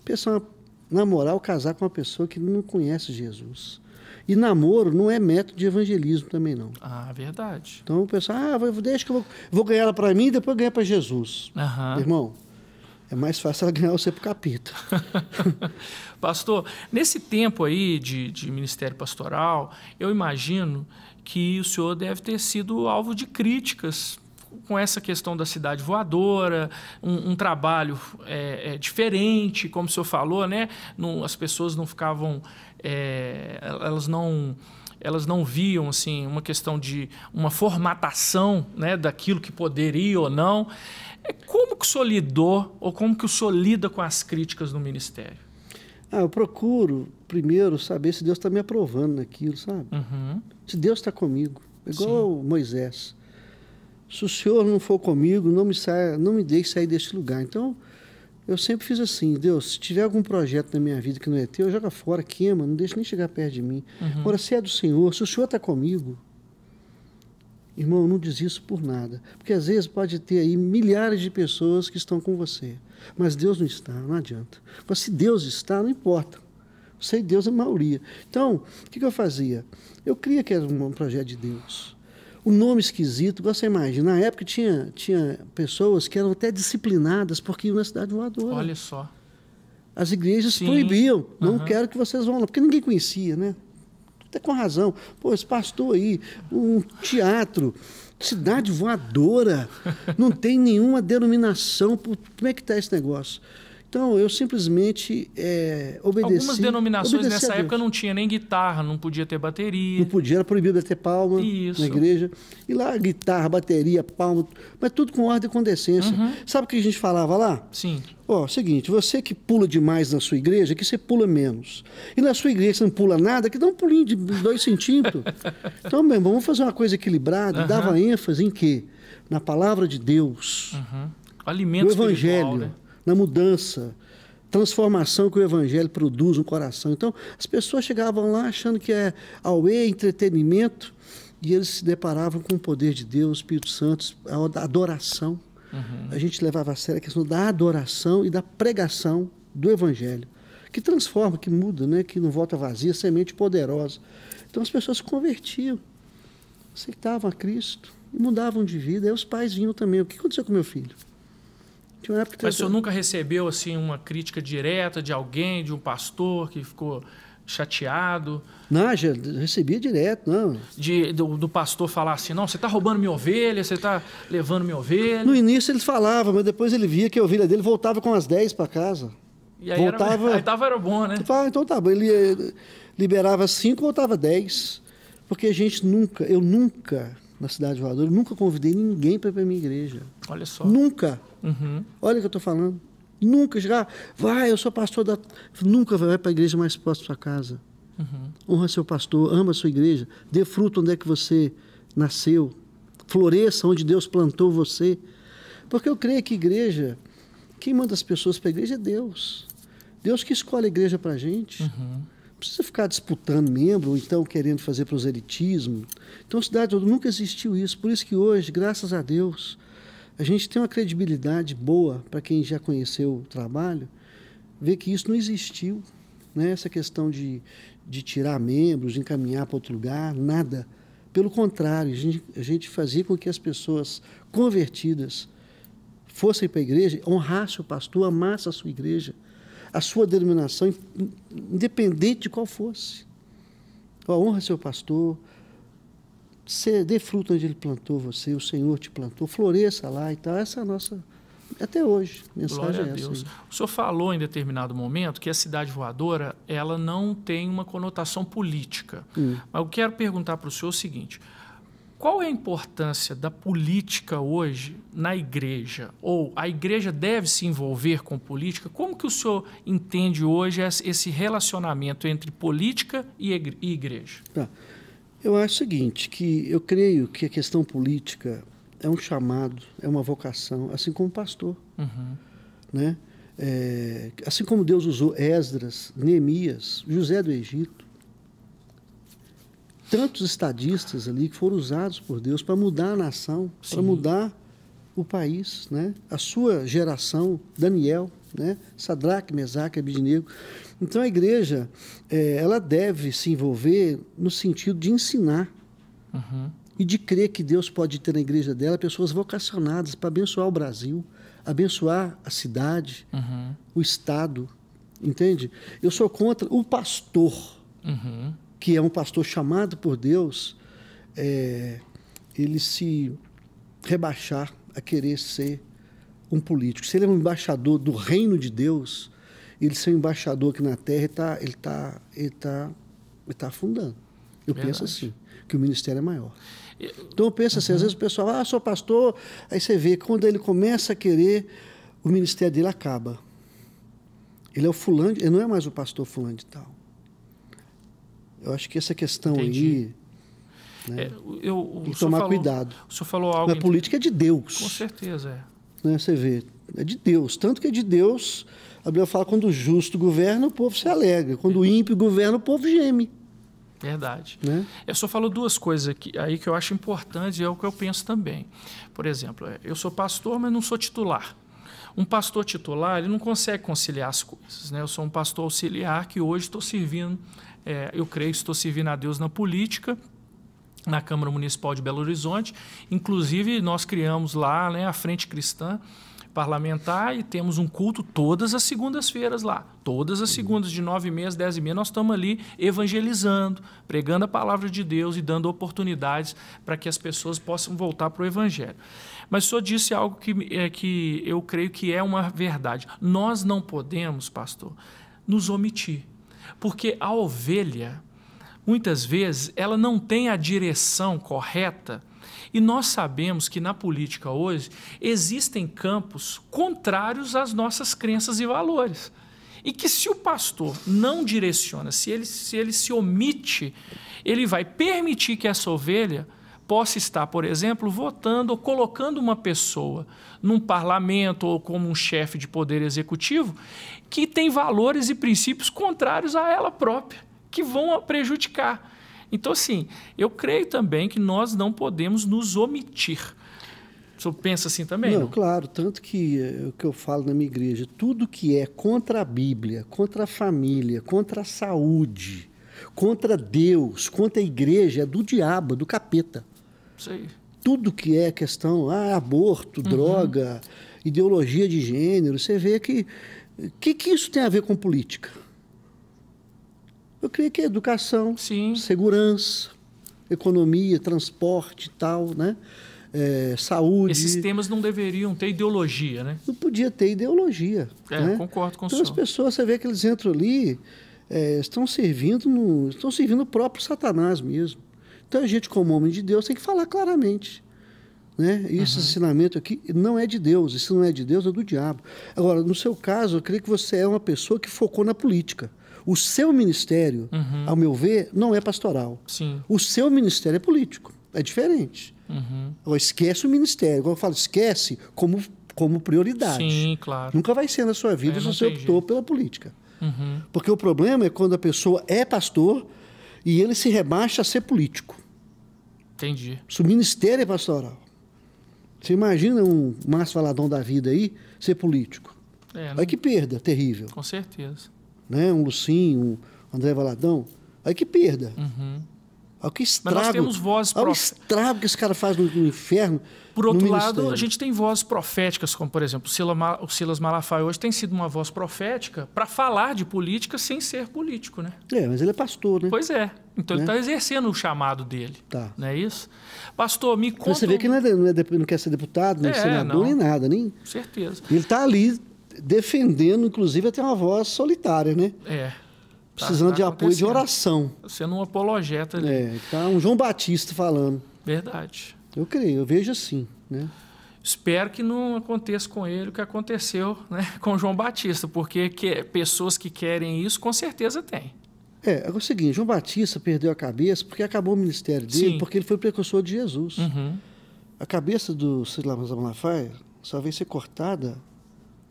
pessoa namorar ou casar com uma pessoa que não conhece Jesus. E namoro não é método de evangelismo também, não. Ah, verdade. Então, o pessoal, deixa que eu vou ganhar ela para mim e depois ganhar para Jesus. Irmão, é mais fácil ela ganhar você para o capeta. Pastor, nesse tempo aí de ministério pastoral, eu imagino que o senhor deve ter sido alvo de críticas com essa questão da cidade voadora, um trabalho diferente, como o senhor falou, né? As pessoas não ficavam... elas não viam assim, uma questão de uma formatação, né, daquilo que poderia ou não. Como que o senhor lidou, ou como que o senhor lida com as críticas no ministério? Eu procuro, primeiro, saber se Deus está me aprovando naquilo, sabe? Se Deus está comigo. Igual Moisés. Se o Senhor não for comigo, não me deixe sair deste lugar. Então, eu sempre fiz assim, Deus, se tiver algum projeto na minha vida que não é teu, joga fora, queima, não deixa nem chegar perto de mim. Agora, se é do Senhor, se o Senhor está comigo, irmão, não desista por nada. Porque às vezes pode ter aí milhares de pessoas que estão com você. Mas Deus não está, não adianta. Mas se Deus está, não importa. Você e Deus é maioria. Então, o que eu fazia? Eu cria que era um projeto de Deus. O nome esquisito, você imagina, na época tinha pessoas que eram até disciplinadas porque iam na cidade voadora. Olha só. As igrejas proibiam. Não quero que vocês vão lá, porque ninguém conhecia, né? Até com razão. Pô, esse pastor aí, um teatro, cidade voadora, não tem nenhuma denominação. Como é que está esse negócio? Então, eu simplesmente obedeci. Algumas denominações nessa época não tinha nem guitarra, não podia ter bateria. Não podia, era proibido bater palma na igreja. E lá, guitarra, bateria, palma, mas tudo com ordem e com decência. Sabe o que a gente falava lá? Sim. Seguinte, você que pula demais na sua igreja, que você pula menos. E na sua igreja você não pula nada, que dá um pulinho de 2 centímetros. Então, meu irmão, vamos fazer uma coisa equilibrada. Dava ênfase em quê? Na palavra de Deus. Alimento no evangelho, espiritual, né? Na mudança, transformação que o evangelho produz no coração. Então, as pessoas chegavam lá achando que é auê, entretenimento, e eles se deparavam com o poder de Deus, Espírito Santo, a adoração. A gente levava a sério a questão da adoração e da pregação do evangelho, que transforma, que muda, né? Que não volta vazia, semente poderosa. Então, as pessoas se convertiam, aceitavam a Cristo e mudavam de vida. Aí os pais vinham também. O que aconteceu com meu filho? Tinha uma época que Mas o senhor nunca recebeu assim, uma crítica direta de alguém, de um pastor que ficou chateado? Não, já recebia direto, não. Do pastor falar assim, não, você está roubando minha ovelha, você está levando minha ovelha. No início ele falava, mas depois ele via que a ovelha dele voltava com as 10 para casa. E aí era bom, né? Falava, então tá bom. Ele liberava 5, voltava 10. Porque eu nunca, na Cidade Voadora, nunca convidei ninguém para ir para minha igreja. Olha só. Nunca. Uhum. Olha o que eu estou falando. Nunca chegar, eu sou pastor da... Nunca vai para a igreja mais próxima da sua casa. Uhum. Honra seu pastor, ama a sua igreja, dê fruto onde é que você nasceu, floresça onde Deus plantou você. Porque eu creio que igreja, quem manda as pessoas para a igreja é Deus. Deus que escolhe a igreja para a gente. Uhum. Não precisa ficar disputando membro, ou então querendo fazer proselitismo. Então, cidade nunca existiu isso. Por isso que hoje, graças a Deus, a gente tem uma credibilidade boa para quem já conheceu o trabalho, ver que isso não existiu. Né? Essa questão de tirar membros, de encaminhar para outro lugar, nada. Pelo contrário, a gente fazia com que as pessoas convertidas fossem para a igreja, honrassem o pastor, amassem a sua igreja, a sua denominação, independente de qual fosse. Honra seu pastor, dê fruto onde ele plantou você, o Senhor te plantou, floresça lá e tal. Essa é a nossa, até hoje, mensagem. Glória é a essa. Deus. Aí. O senhor falou em determinado momento que a cidade voadora ela não tem uma conotação política. Mas eu quero perguntar para o senhor o seguinte: qual é a importância da política hoje na igreja? Ou a igreja deve se envolver com política? Como que o senhor entende hoje esse relacionamento entre política e igreja? Tá. Eu acho o seguinte, que eu creio que a questão política é um chamado, é uma vocação, assim como o pastor. Uhum. Né? Assim como Deus usou Esdras, Neemias, José do Egito, tantos estadistas ali que foram usados por Deus para mudar a nação, para mudar o país, né? A sua geração, Daniel, né? Sadraque, Mesaque, Abednego. Então a igreja ela deve se envolver no sentido de ensinar e de crer que Deus pode ter na igreja dela pessoas vocacionadas para abençoar o Brasil, abençoar a cidade, o Estado, entende? Eu sou contra o pastor, que é um pastor chamado por Deus, ele se rebaixar a querer ser um político. Se ele é um embaixador do reino de Deus, ele ser um embaixador aqui na terra, ele tá afundando. Eu penso assim, que o ministério é maior. Então eu penso assim, às vezes o pessoal, sou pastor, aí você vê que quando ele começa a querer, o ministério dele acaba. Ele é o fulano, ele não é mais o pastor fulano de tal. Eu acho que essa questão aí... Né, tem que tomar cuidado. O senhor falou algo... A política é de Deus. Com certeza, Né, você vê, é de Deus. Tanto que é de Deus, a Bíblia fala, quando o justo governa, o povo se alegra. Quando o ímpio governa, o povo geme. Verdade. Né? Eu só falou duas coisas aqui, aí que eu acho importante e é o que eu penso também. Por exemplo, eu sou pastor, mas não sou titular. Um pastor titular, ele não consegue conciliar as coisas. Né? Eu sou um pastor auxiliar que hoje estou servindo, eu creio que estou servindo a Deus na política, na Câmara Municipal de Belo Horizonte. Inclusive, nós criamos lá, né, a Frente Cristã Parlamentar e temos um culto todas as segundas-feiras lá. Todas as segundas, de 9h30 às 10h30, nós estamos ali evangelizando, pregando a palavra de Deus e dando oportunidades para que as pessoas possam voltar para o Evangelho. Mas o senhor disse algo que eu creio que é uma verdade. Nós não podemos, pastor, nos omitir, porque a ovelha, muitas vezes, ela não tem a direção correta. E nós sabemos que na política hoje existem campos contrários às nossas crenças e valores. E que se o pastor não direciona, se ele se omite, ele vai permitir que essa ovelha possa estar, por exemplo, votando ou colocando uma pessoa num parlamento ou como um chefe de poder executivo que tem valores e princípios contrários a ela própria, que vão prejudicar. Então, assim, eu creio também que nós não podemos nos omitir. O senhor pensa assim também? Não, claro. Tanto que o que eu falo na minha igreja, tudo que é contra a Bíblia, contra a família, contra a saúde, contra Deus, contra a igreja, é do diabo, do capeta. Sei. Tudo que é questão, aborto, droga, ideologia de gênero, você vê que isso tem a ver com política? Eu creio que é educação, Sim. segurança, economia, transporte e tal, né? Saúde. Esses temas não deveriam ter ideologia, né? Não podia ter ideologia. Né? Concordo com o então senhor. As pessoas, você vê que eles entram ali, estão servindo o próprio Satanás mesmo. Então a gente, como homem de Deus, tem que falar claramente. Né? Esse ensinamento aqui não é de Deus, isso não é de Deus, é do diabo. Agora, no seu caso, eu creio que você é uma pessoa que focou na política. O seu ministério, ao meu ver, não é pastoral. Sim. O seu ministério é político, é diferente. Agora, esquece o ministério. Igual eu falo, esquece como prioridade. Sim, claro. Nunca vai ser na sua vida se você optou pela política. Porque o problema é quando a pessoa é pastor e ele se rebaixa a ser político. Entendi. Se o ministério é pastoral. Você imagina um Márcio Valadão da vida aí ser político. Aí que perda terrível. Com certeza. Né? Um Lucinho, um André Valadão. Aí que perda. Olha que estrago. Mas nós temos vozes olha o estrago que esse cara faz no inferno. Por outro lado, a gente tem vozes proféticas, como, por exemplo, o Silas Malafaia hoje tem sido uma voz profética para falar de política sem ser político, né? Mas ele é pastor, né? Pois é. Então ele está exercendo o chamado dele. Tá. Não é isso? Pastor, me conta... Mas você vê que não quer ser deputado, nem senador, nem nada. Nem... Com certeza. Ele está ali defendendo, inclusive, até uma voz solitária, né? Precisando de apoio e de oração. Sendo um apologeta ali. Tá um João Batista falando. Verdade. Eu creio, eu vejo assim, né? Espero que não aconteça com ele o que aconteceu, né, com João Batista, porque pessoas que querem isso, com certeza tem. Agora é o seguinte, João Batista perdeu a cabeça porque acabou o ministério dele, porque ele foi precursor de Jesus. A cabeça do Silas Malafaia só vai ser cortada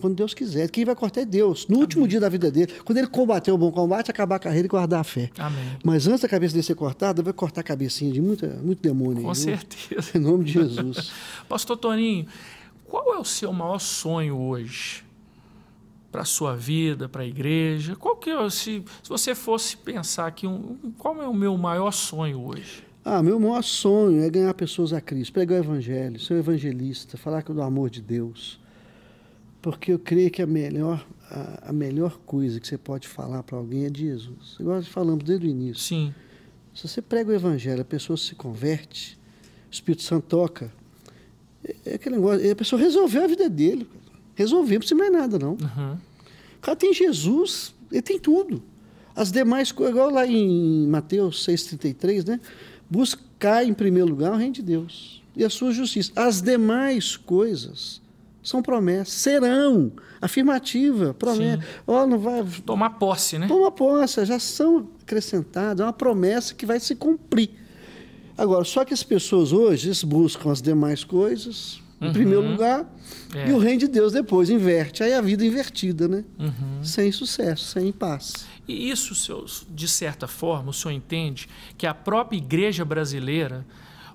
quando Deus quiser. Quem vai cortar é Deus. No último dia da vida dele, quando ele combater o bom combate, acabar a carreira e guardar a fé. Amém. Mas antes da cabeça dele ser cortada, vai cortar a cabecinha de muito demônio. Com certeza. Em nome de Jesus. Pastor Toninho, qual é o seu maior sonho hoje? Para a sua vida, para a igreja? Qual que é, se você fosse pensar aqui, qual é o meu maior sonho hoje? Meu maior sonho é ganhar pessoas a Cristo, pregar o evangelho, ser um evangelista, falar do amor de Deus. Porque eu creio que a melhor coisa que você pode falar para alguém é de Jesus. Igual nós falamos desde o início. Sim. Se você prega o evangelho, a pessoa se converte, o Espírito Santo toca, é aquele negócio, a pessoa resolveu a vida dele. Resolveu, não precisa mais nada, não. O cara tem Jesus, ele tem tudo. As demais coisas, igual lá em Mateus 6,33, né? Buscar em primeiro lugar o reino de Deus e a sua justiça. As demais coisas são promessas, serão, afirmativa, promessa. Não vai... Tomar posse, né? Toma posse, já são acrescentadas, é uma promessa que vai se cumprir. Agora, só que as pessoas hoje eles buscam as demais coisas, em primeiro lugar, e o reino de Deus depois, inverte. Aí a vida invertida, né? Sem sucesso, sem paz. E isso, de certa forma, o senhor entende que a própria igreja brasileira,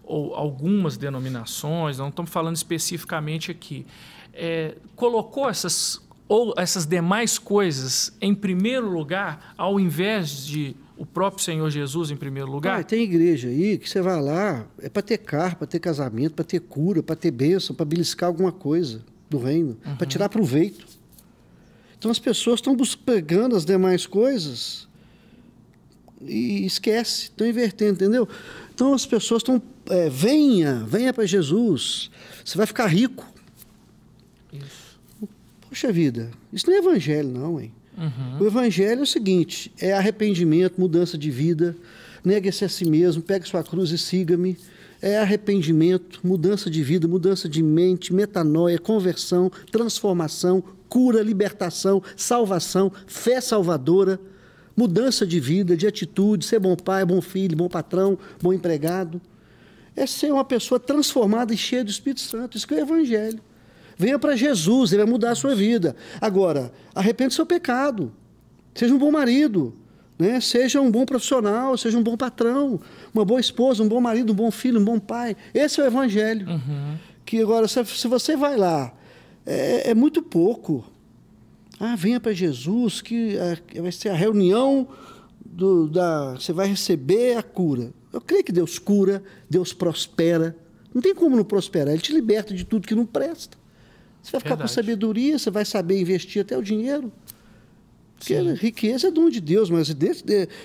ou algumas denominações, não estamos falando especificamente aqui, colocou essas demais coisas em primeiro lugar, ao invés de o próprio Senhor Jesus em primeiro lugar? Tem igreja aí que você vai lá, é para ter carro, para ter casamento, para ter cura, para ter bênção, para beliscar alguma coisa do reino, para tirar proveito. Então as pessoas estão pegando as demais coisas e esquece, estão invertendo, entendeu? Então as pessoas estão, venha para Jesus, você vai ficar rico. Isso. Poxa vida, isso não é evangelho não, hein? O evangelho é o seguinte, é arrependimento, mudança de vida, negue-se a si mesmo, pegue sua cruz e siga-me. É arrependimento, mudança de vida, mudança de mente, metanoia, conversão, transformação, cura, libertação, salvação, fé salvadora, mudança de vida, de atitude, ser bom pai, bom filho, bom patrão, bom empregado. É ser uma pessoa transformada e cheia do Espírito Santo. Isso que é o evangelho. Venha para Jesus, ele vai mudar a sua vida. Agora, arrependa do seu pecado. Seja um bom marido, né? Seja um bom profissional, seja um bom patrão, uma boa esposa, um bom marido, um bom filho, um bom pai. Esse é o evangelho. Que agora, se você vai lá, é muito pouco. Venha para Jesus, que vai ser a reunião, você vai receber a cura. Eu creio que Deus cura, Deus prospera. Não tem como não prosperar, Ele te liberta de tudo que não presta. Você vai ficar com sabedoria, você vai saber investir até o dinheiro. Porque a riqueza é dom de Deus, mas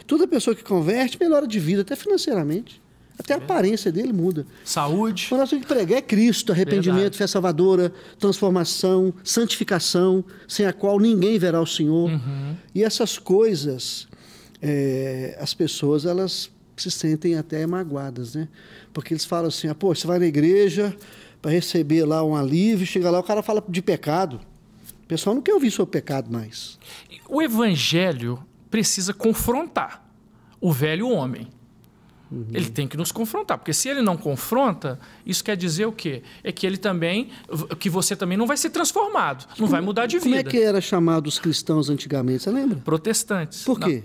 toda pessoa que converte melhora de vida, até financeiramente. Até a aparência dele muda. Saúde. O nós temos que pregar é Cristo, arrependimento, fé salvadora, transformação, santificação, sem a qual ninguém verá o Senhor. E essas coisas, as pessoas, elas se sentem até magoadas, né? Porque eles falam assim, pô, você vai na igreja para receber lá um alívio, chega lá, o cara fala de pecado. O pessoal não quer ouvir sobre pecado mais. O evangelho precisa confrontar o velho homem. Ele tem que nos confrontar, porque se ele não confronta, isso quer dizer o quê? É que ele também, que você também não vai ser transformado, não vai mudar de vida. Como é que era chamado os cristãos antigamente, você lembra? Protestantes. Por quê?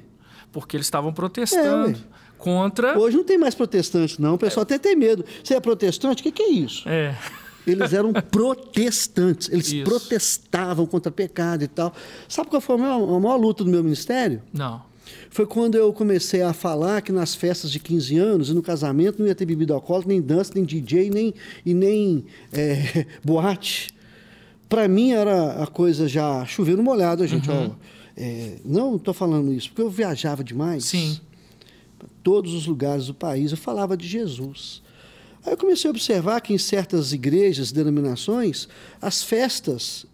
Porque eles estavam protestando contra... Hoje não tem mais protestante, não. O pessoal até tem medo. Você é protestante? O que é isso? Eles eram protestantes. Eles protestavam contra pecado e tal. Sabe qual foi a maior luta do meu ministério? Não. Foi quando eu comecei a falar que nas festas de 15 anos e no casamento não ia ter bebida alcoólica, nem dança, nem DJ, nem boate. Para mim era a coisa já chovendo molhado, a gente. Não estou falando isso, porque eu viajava demais. Sim. Para todos os lugares do país, eu falava de Jesus. Aí eu comecei a observar que em certas igrejas, denominações, as festas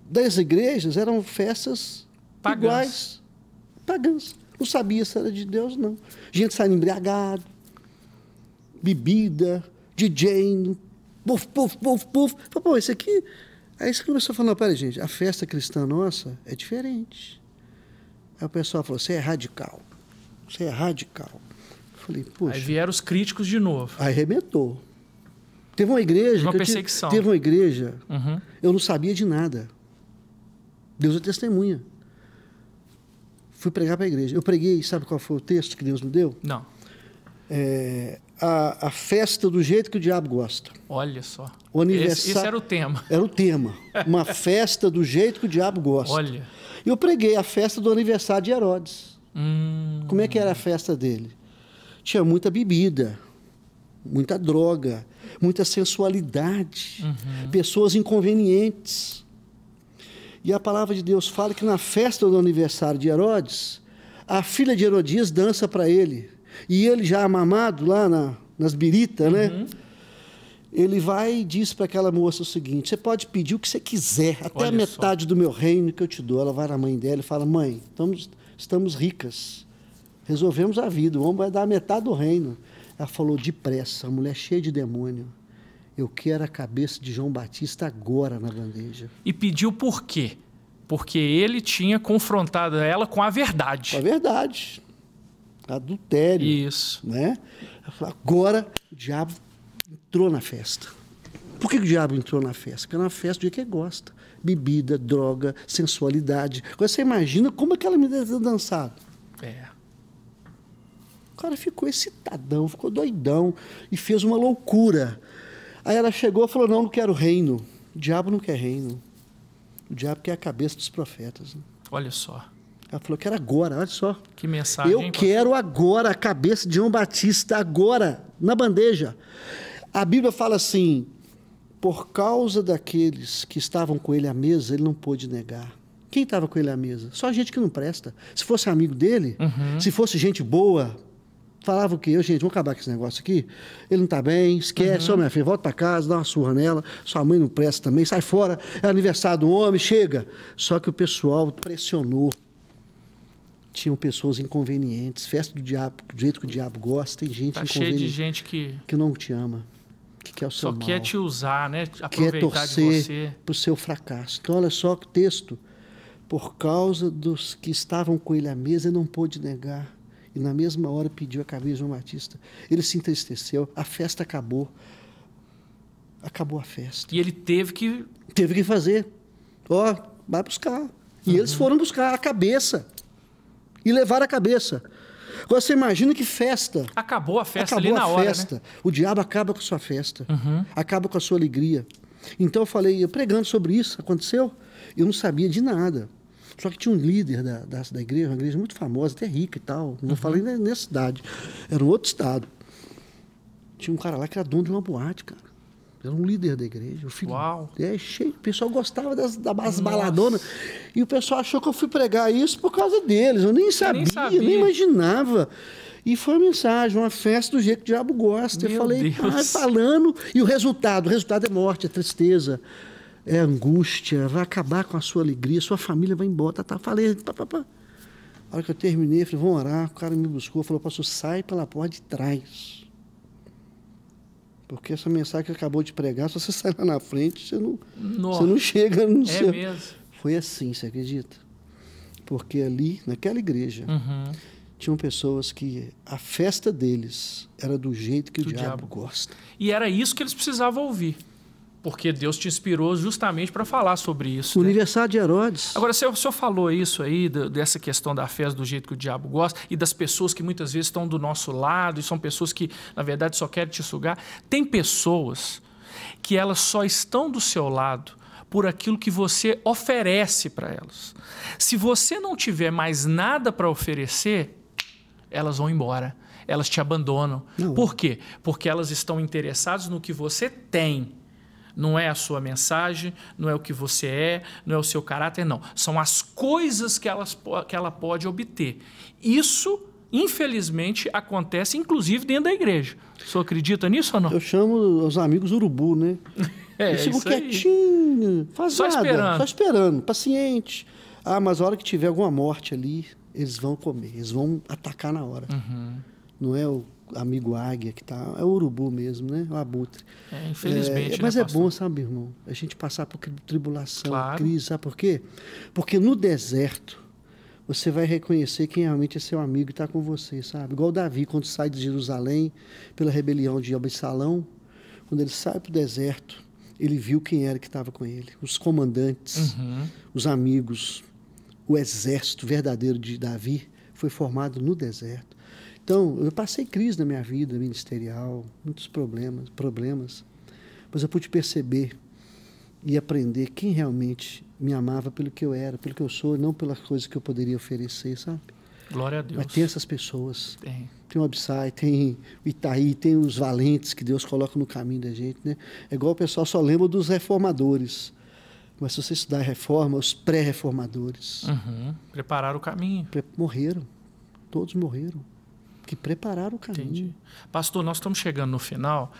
das igrejas eram festas iguais, pagãs. Não sabia se era de Deus, não. Gente saindo embriagada, bebida, DJ, puf, puf, puf, puf. Pô, esse aqui... Aí você começou a falar, peraí, gente, a festa cristã nossa é diferente. Aí o pessoal falou, você é radical. Você é radical. Eu falei, poxa... Aí vieram os críticos de novo. Aí arrebentou. Teve uma igreja... Uma perseguição. Teve uma igreja, eu não sabia de nada. Deus é testemunha. Fui pregar para a igreja. Eu preguei, sabe qual foi o texto que Deus me deu? Não. A festa do jeito que o diabo gosta. Olha só. O aniversário... Esse era o tema. Era o tema. Uma festa do jeito que o diabo gosta. Olha. E eu preguei a festa do aniversário de Herodes. Como é que era a festa dele? Tinha muita bebida, muita droga, muita sensualidade, pessoas inconvenientes. E a palavra de Deus fala que na festa do aniversário de Herodes, a filha de Herodias dança para ele. E ele já amamado lá nas biritas, né? Ele vai e diz para aquela moça o seguinte, você pode pedir o que você quiser, até a metade do meu reino que eu te dou. Ela vai na mãe dela e fala, mãe, estamos ricas, resolvemos a vida, o homem vai dar a metade do reino. Ela falou, depressa, a mulher cheia de demônio. Eu quero a cabeça de João Batista agora na bandeja. E pediu por quê? Porque ele tinha confrontado ela com a verdade. Com a verdade. Adultério. Isso. Né? Ela falou, agora o diabo entrou na festa. Por que o diabo entrou na festa? Porque é uma festa do jeito que ele gosta. Bebida, droga, sensualidade. Agora você imagina como aquela menina deve ter dançado. O cara ficou excitadão, ficou doidão e fez uma loucura. Aí ela chegou e falou, não quero reino. O diabo não quer reino. O diabo quer a cabeça dos profetas. Né? Olha só. Ela falou, quero agora, olha só. Que mensagem. Eu quero agora a cabeça de João Batista, agora, na bandeja. A Bíblia fala assim, por causa daqueles que estavam com ele à mesa, ele não pôde negar. Quem estava com ele à mesa? Só gente que não presta. Se fosse amigo dele, se fosse gente boa... Falava o quê? Gente, vamos acabar com esse negócio aqui. Ele não está bem, esquece, minha filha, volta para casa, dá uma surra nela, sua mãe não presta também, sai fora, é aniversário do homem, chega. Só que o pessoal pressionou. Tinham pessoas inconvenientes, festa do diabo, do jeito que o diabo gosta, tem gente inconveniente. Cheio de gente que não te ama, que quer o seu mal. Só quer te usar, né? Aproveitar quer torcer de você. Para o seu fracasso. Então, olha só o texto. Por causa dos que estavam com ele à mesa, ele não pôde negar. E na mesma hora pediu a cabeça de João Batista. Ele se entristeceu, a festa acabou. Acabou a festa. E ele teve que... Teve que fazer. Vai buscar. E eles foram buscar a cabeça. E levaram a cabeça. Agora você imagina que festa. Acabou a festa ali na hora, né? O diabo acaba com a sua festa. Acaba com a sua alegria. Então eu falei, pregando sobre isso, aconteceu. Eu não sabia de nada. Só que tinha um líder da igreja, uma igreja muito famosa, até rica e tal. Não falei nessa cidade. Era um outro estado. Tinha um cara lá que era dono de uma boate, cara. Era um líder da igreja. O filho Uau! cheio. O pessoal gostava das baladonas. E o pessoal achou que eu fui pregar isso por causa deles. Eu nem sabia, nem imaginava. E foi uma mensagem, uma festa do jeito que o diabo gosta. Eu falei, falando. E o resultado é morte, é tristeza, é angústia, vai acabar com a sua alegria, sua família vai embora. Falei, A hora que eu terminei, eu falei, vamos orar. O cara me buscou, falou, pastor, sai pela porta de trás. Porque essa mensagem que acabou de pregar, se você sair lá na frente, você não chega no céu. Mesmo. Foi assim, você acredita? Porque ali, naquela igreja, tinham pessoas que a festa deles era do jeito que o diabo gosta. E era isso que eles precisavam ouvir. Porque Deus te inspirou justamente para falar sobre isso. O aniversário de Herodes. Agora, o senhor falou isso aí, dessa questão da festa do jeito que o diabo gosta, e das pessoas que muitas vezes estão do nosso lado, e são pessoas que, na verdade, só querem te sugar. Tem pessoas que elas só estão do seu lado por aquilo que você oferece para elas. Se você não tiver mais nada para oferecer, elas vão embora. Elas te abandonam. Não. Por quê? Porque elas estão interessadas no que você tem. Não é a sua mensagem, não é o que você é, não é o seu caráter, não. São as coisas que ela pode obter. Isso, infelizmente, acontece, inclusive, dentro da igreja. O senhor acredita nisso ou não? Eu chamo os amigos urubu, né? Eles ficam quietinhos, faz nada, só esperando, paciente. Mas a hora que tiver alguma morte ali, eles vão comer, eles vão atacar na hora. Não é o amigo águia que tá, é o urubu mesmo, né? O abutre. Infelizmente, mas né, é bom, sabe, irmão, a gente passar por tribulação, claro, crise, sabe por quê? Porque no deserto você vai reconhecer quem realmente é seu amigo e está com você, sabe? Igual Davi, quando sai de Jerusalém pela rebelião de Absalão, quando ele sai para o deserto, ele viu quem era que estava com ele, os comandantes, os amigos, o exército verdadeiro de Davi foi formado no deserto. Então, eu passei crise na minha vida ministerial, muitos problemas, mas eu pude perceber e aprender quem realmente me amava pelo que eu era, pelo que eu sou, não pelas coisas que eu poderia oferecer, sabe? Glória a Deus. Mas tem essas pessoas. Tem o Absai, tem o Itaí, tem os valentes que Deus coloca no caminho da gente, né? É igual o pessoal só lembra dos reformadores. Mas se você estudar a reforma, os pré-reformadores. Prepararam o caminho. Morreram. Todos morreram. Que prepararam o caminho. Entendi. Pastor, nós estamos chegando no final,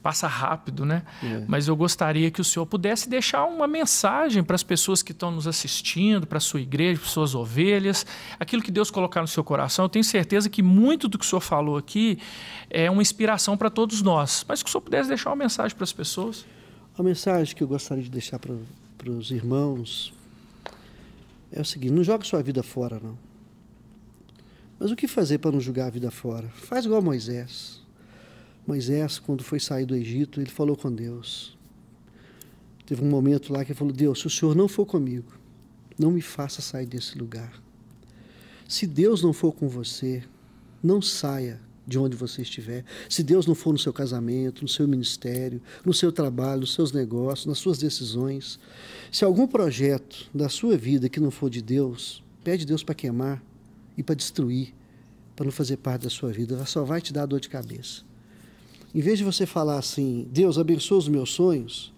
passa rápido, né? Mas eu gostaria que o senhor pudesse deixar uma mensagem para as pessoas que estão nos assistindo, para a sua igreja, para as suas ovelhas, aquilo que Deus colocar no seu coração. Eu tenho certeza que muito do que o senhor falou aqui é uma inspiração para todos nós, mas que o senhor pudesse deixar uma mensagem para as pessoas. A mensagem que eu gostaria de deixar para os irmãos é o seguinte: não jogue sua vida fora, não. Mas o que fazer para não jogar a vida fora? Faz igual Moisés. Moisés, quando foi sair do Egito, ele falou com Deus. Teve um momento lá que ele falou: Deus, se o Senhor não for comigo, não me faça sair desse lugar. Se Deus não for com você, não saia de onde você estiver. Se Deus não for no seu casamento, no seu ministério, no seu trabalho, nos seus negócios, nas suas decisões, se algum projeto da sua vida que não for de Deus, pede Deus para queimar e para destruir, para não fazer parte da sua vida. Ela só vai te dar dor de cabeça. Em vez de você falar assim: Deus, abençoa os meus sonhos,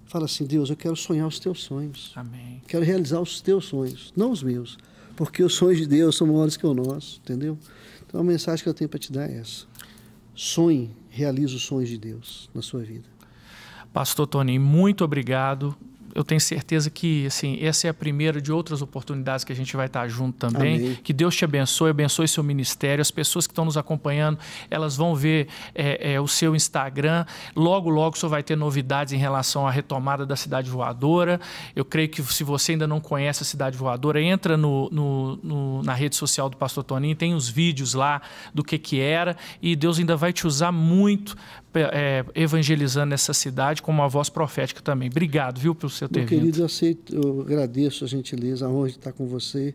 fala assim: Deus, eu quero sonhar os teus sonhos. Amém. Quero realizar os teus sonhos, não os meus, porque os sonhos de Deus são maiores que o nosso, entendeu? Então a mensagem que eu tenho para te dar é essa: sonhe, realize os sonhos de Deus na sua vida. Pastor Toninho, muito obrigado. Eu tenho certeza que assim, essa é a primeira de outras oportunidades que a gente vai estar junto também. Amém. Que Deus te abençoe, abençoe seu ministério. As pessoas que estão nos acompanhando, elas vão ver o seu Instagram. Logo, logo, o senhor vai ter novidades em relação à retomada da Cidade Voadora. Eu creio que se você ainda não conhece a Cidade Voadora, entra na rede social do Pastor Toninho, tem os vídeos lá do que era, e Deus ainda vai te usar muito evangelizando essa cidade como uma voz profética também. Obrigado, viu, pelo seu ter vindo. Meu querido, eu agradeço a gentileza, a honra de estar com você.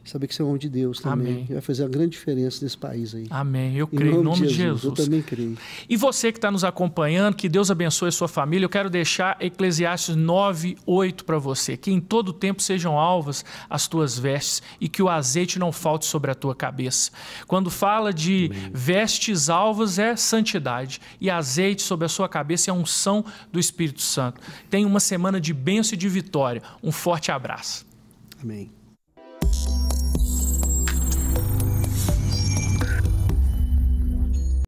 Saber que você é um homem de Deus também. Amém. Vai fazer uma grande diferença nesse país aí. Amém. Eu creio em nome de Jesus. Eu também creio. E você que está nos acompanhando, que Deus abençoe a sua família. Eu quero deixar Eclesiastes 9:8 para você. Que em todo tempo sejam alvas as tuas vestes e que o azeite não falte sobre a tua cabeça. Quando fala de vestes alvas é santidade e azeite sobre a sua cabeça é a unção do Espírito Santo. Tenha uma semana de bênção e de vitória. Um forte abraço. Amém.